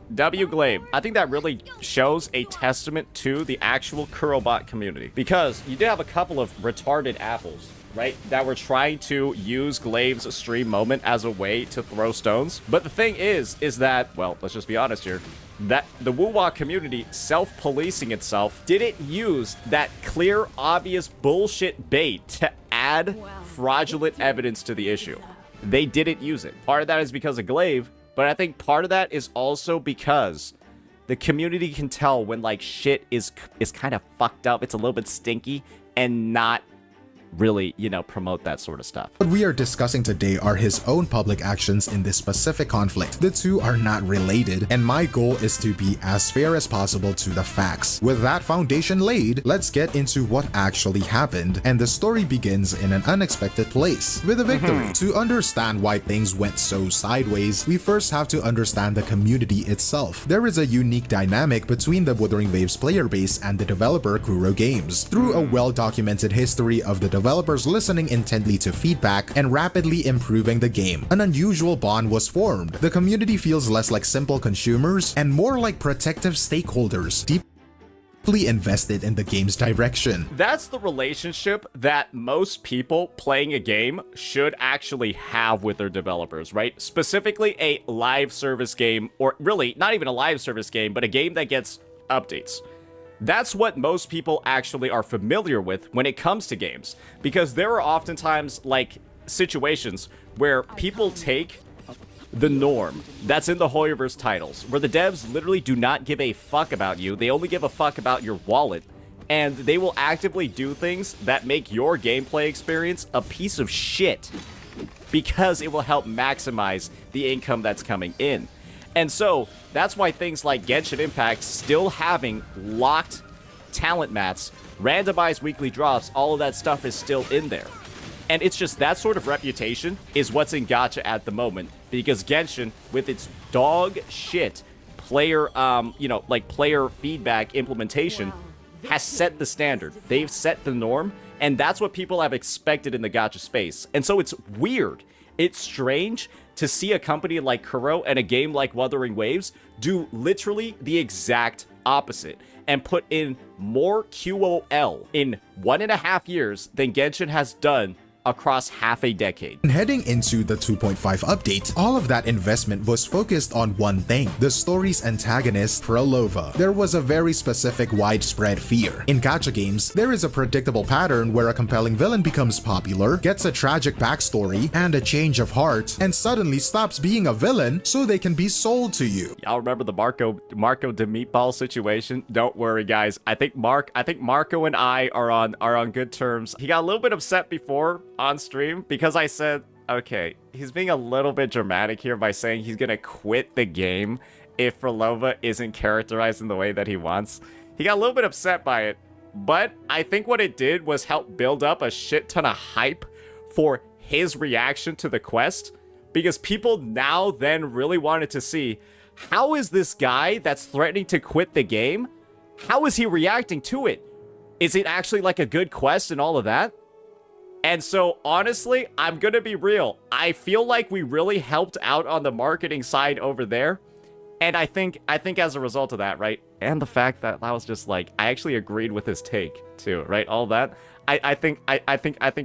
Speaker 17: I think that really shows a testament to the actual Kurobot community. Because you did have a couple of retarded apples, right, that were trying to use Glaive's stream moment as a way to throw stones. But the thing is that, well, let's just be honest here, that the Woo-Wah community self-policing itself didn't use that clear, obvious bullshit bait to add fraudulent evidence to the issue. They didn't use it. Part of that is because of Glaive, but I think part of that is also because the community can tell when like shit is kind of fucked up, it's a little bit stinky, and not really, you know, promote that sort of stuff.
Speaker 2: What we are discussing today are his own public actions in this specific conflict. The two are not related, and my goal is to be as fair as possible to the facts. With that foundation laid, let's get into what actually happened, and the story begins in an unexpected place, with a victory. To understand why things went so sideways, we first have to understand the community itself. There is a unique dynamic between the Wuthering Waves player base and the developer Kuro Games. Through a well-documented history of the developers listening intently to feedback and rapidly improving the game, an unusual bond was formed. The community feels less like simple consumers and more like protective stakeholders, deeply invested in the game's direction.
Speaker 17: That's the relationship that most people playing a game should actually have with their developers, right? Specifically a live service game, or really not even a live service game, but a game that gets updates. That's what most people actually are familiar with when it comes to games, because there are oftentimes like situations where people take the norm that's in the Hoyoverse titles, where the devs literally do not give a fuck about you, they only give a fuck about your wallet, and they will actively do things that make your gameplay experience a piece of shit because it will help maximize the income that's coming in. And so, that's why things like Genshin Impact still having locked talent mats, randomized weekly drops, all of that stuff is still in there. And it's just that sort of reputation is what's in Gacha at the moment, because Genshin, with its dog shit player, player feedback implementation, has set the standard. They've set the norm, and that's what people have expected in the Gacha space. And so it's weird. It's strange to see a company like Kuro and a game like Wuthering Waves do literally the exact opposite and put in more QOL in 1.5 years than Genshin has done across half a decade.
Speaker 2: Heading into the 2.5 update, all of that investment was focused on one thing: the story's antagonist, Prolova. There was a very specific widespread fear. In gacha games, there is a predictable pattern where a compelling villain becomes popular, gets a tragic backstory and a change of heart, and suddenly stops being a villain so they can be sold to you.
Speaker 17: Y'all remember the Marco de Meatball situation? Don't worry, guys. I think Marco and I are on good terms. He got a little bit upset before on stream because I said, okay, he's being a little bit dramatic here by saying he's gonna quit the game if Prolova isn't characterized in the way that he wants. He got a little bit upset by it, but I think what it did was help build up a shit ton of hype for his reaction to the quest, because people now then really wanted to see, how is this guy that's threatening to quit the game, how is he reacting to it? Is it actually like a good quest and all of that? And so, honestly, I'm gonna be real. I feel like we really helped out on the marketing side over there. And I think as a result of that, right? And the fact that I was just like, I actually agreed with his take too, right? All that. I think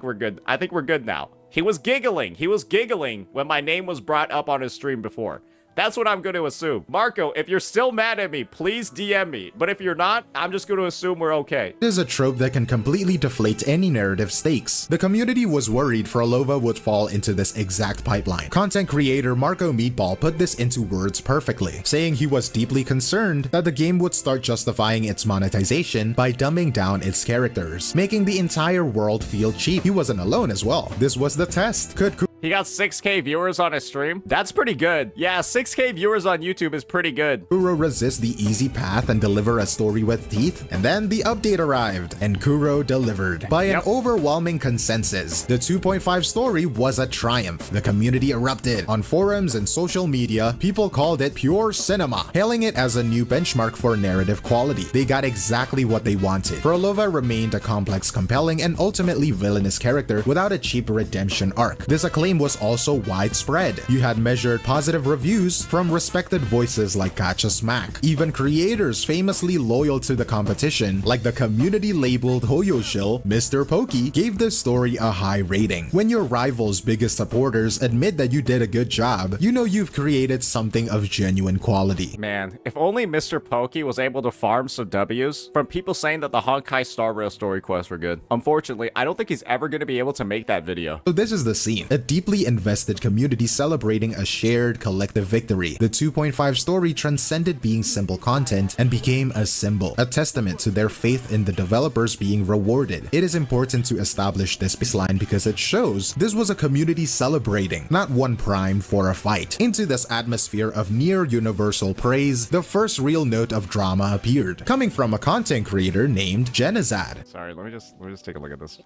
Speaker 17: we're good. I think we're good now. He was giggling when my name was brought up on his stream before. That's what I'm going to assume. Marco, if you're still mad at me, please DM me. But if you're not, I'm just going to assume we're okay.
Speaker 2: It is a trope that can completely deflate any narrative stakes. The community was worried Frolova would fall into this exact pipeline. Content creator Marco Meatball put this into words perfectly, saying he was deeply concerned that the game would start justifying its monetization by dumbing down its characters, making the entire world feel cheap. He wasn't alone as well. This was the test. Could
Speaker 17: He got 6K viewers on his stream? That's pretty good. Yeah, 6K viewers on YouTube is pretty good.
Speaker 2: Kuro resist the easy path and deliver a story with teeth? And then the update arrived, and Kuro delivered. By an overwhelming consensus, the 2.5 story was a triumph. The community erupted. On forums and social media, people called it pure cinema, hailing it as a new benchmark for narrative quality. They got exactly what they wanted. Frolova remained a complex, compelling, and ultimately villainous character without a cheap redemption arc. This acclaim was also widespread. You had measured positive reviews from respected voices like Gacha Smack. Even creators famously loyal to the competition, like the community-labeled Hoyo shill, Mr. Pokey, gave the story a high rating. When your rival's biggest supporters admit that you did a good job, you know you've created something of genuine quality.
Speaker 17: Man, if only Mr. Pokey was able to farm some W's from people saying that the Honkai Star Rail story quests were good. Unfortunately, I don't think he's ever going to be able to make that video.
Speaker 2: So this is the scene. A deeply invested community celebrating a shared collective victory. The 2.5 story transcended being simple content and became a symbol, a testament to their faith in the developers being rewarded. It is important to establish this baseline because it shows this was a community celebrating, not one primed for a fight. Into this atmosphere of near universal praise, the first real note of drama appeared, coming from a content creator named Genizad.
Speaker 17: Sorry, let me just take a look at this.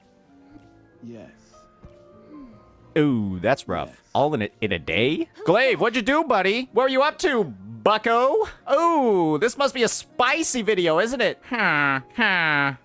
Speaker 18: Yes.
Speaker 17: Ooh, that's rough. All in a day? Glaive, what'd you do, buddy? What were you up to, bucko? Ooh, this must be a spicy video, isn't it? I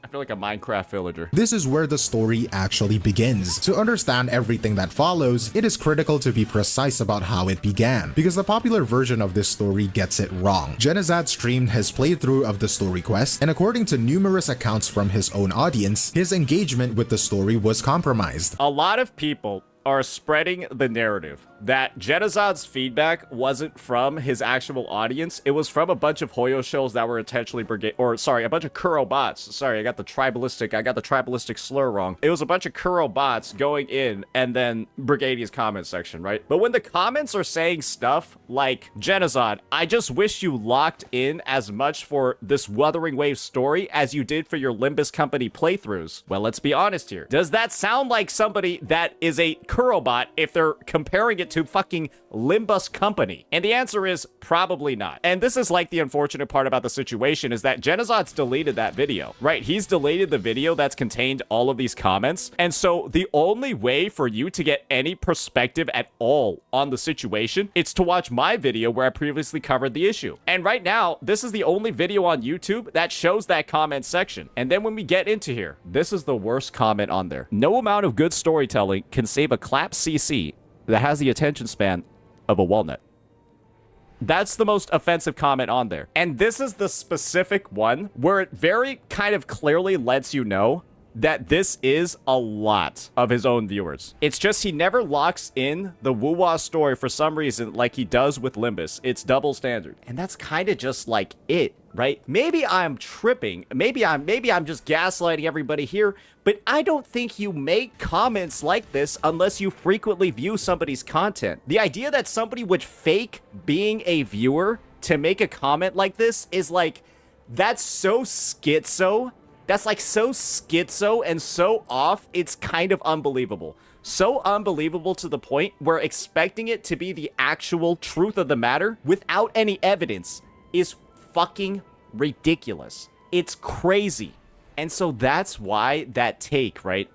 Speaker 17: feel like a Minecraft villager.
Speaker 2: This is where the story actually begins. To understand everything that follows, it is critical to be precise about how it began, because the popular version of this story gets it wrong. Genizad streamed his playthrough of the story quest, and according to numerous accounts from his own audience, his engagement with the story was compromised.
Speaker 17: A lot of people are spreading the narrative that Genizad's feedback wasn't from his actual audience. It was from a bunch of Hoyo shills that were intentionally a bunch of Kuro bots. Sorry, I got the tribalistic slur wrong. It was a bunch of Kuro bots going in and then Brigadia's comment section, right? But when the comments are saying stuff like, Genizad, I just wish you locked in as much for this Wuthering Waves story as you did for your Limbus Company playthroughs. Well, let's be honest here. Does that sound like somebody that is a Kurobot if they're comparing it to fucking Limbus Company? And the answer is probably not. And this is like the unfortunate part about the situation is that Genizad's deleted that video, right? He's deleted the video that's contained all of these comments. And so the only way for you to get any perspective at all on the situation, it's to watch my video where I previously covered the issue. And right now, this is the only video on YouTube that shows that comment section. And then when we get into here, this is the worst comment on there. No amount of good storytelling can save a clap CC that has the attention span of a walnut. That's the most offensive comment on there. And this is the specific one where it very kind of clearly lets you know that this is a lot of his own viewers. It's just he never locks in the Woo-Wah story for some reason like he does with Limbus. It's double standard. And that's kind of just like it, right? Maybe I'm tripping. Maybe I'm just gaslighting everybody here, but I don't think you make comments like this unless you frequently view somebody's content. The idea that somebody would fake being a viewer to make a comment like this is like, that's so schizo. That's like so schizo and so off, it's kind of unbelievable. So unbelievable to the point where expecting it to be the actual truth of the matter without any evidence is fucking ridiculous. It's crazy. And so that's why that take, right,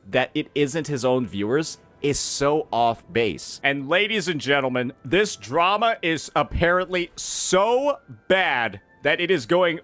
Speaker 17: that it isn't his own viewers is so off base. And ladies and gentlemen, this drama is apparently so bad that it is going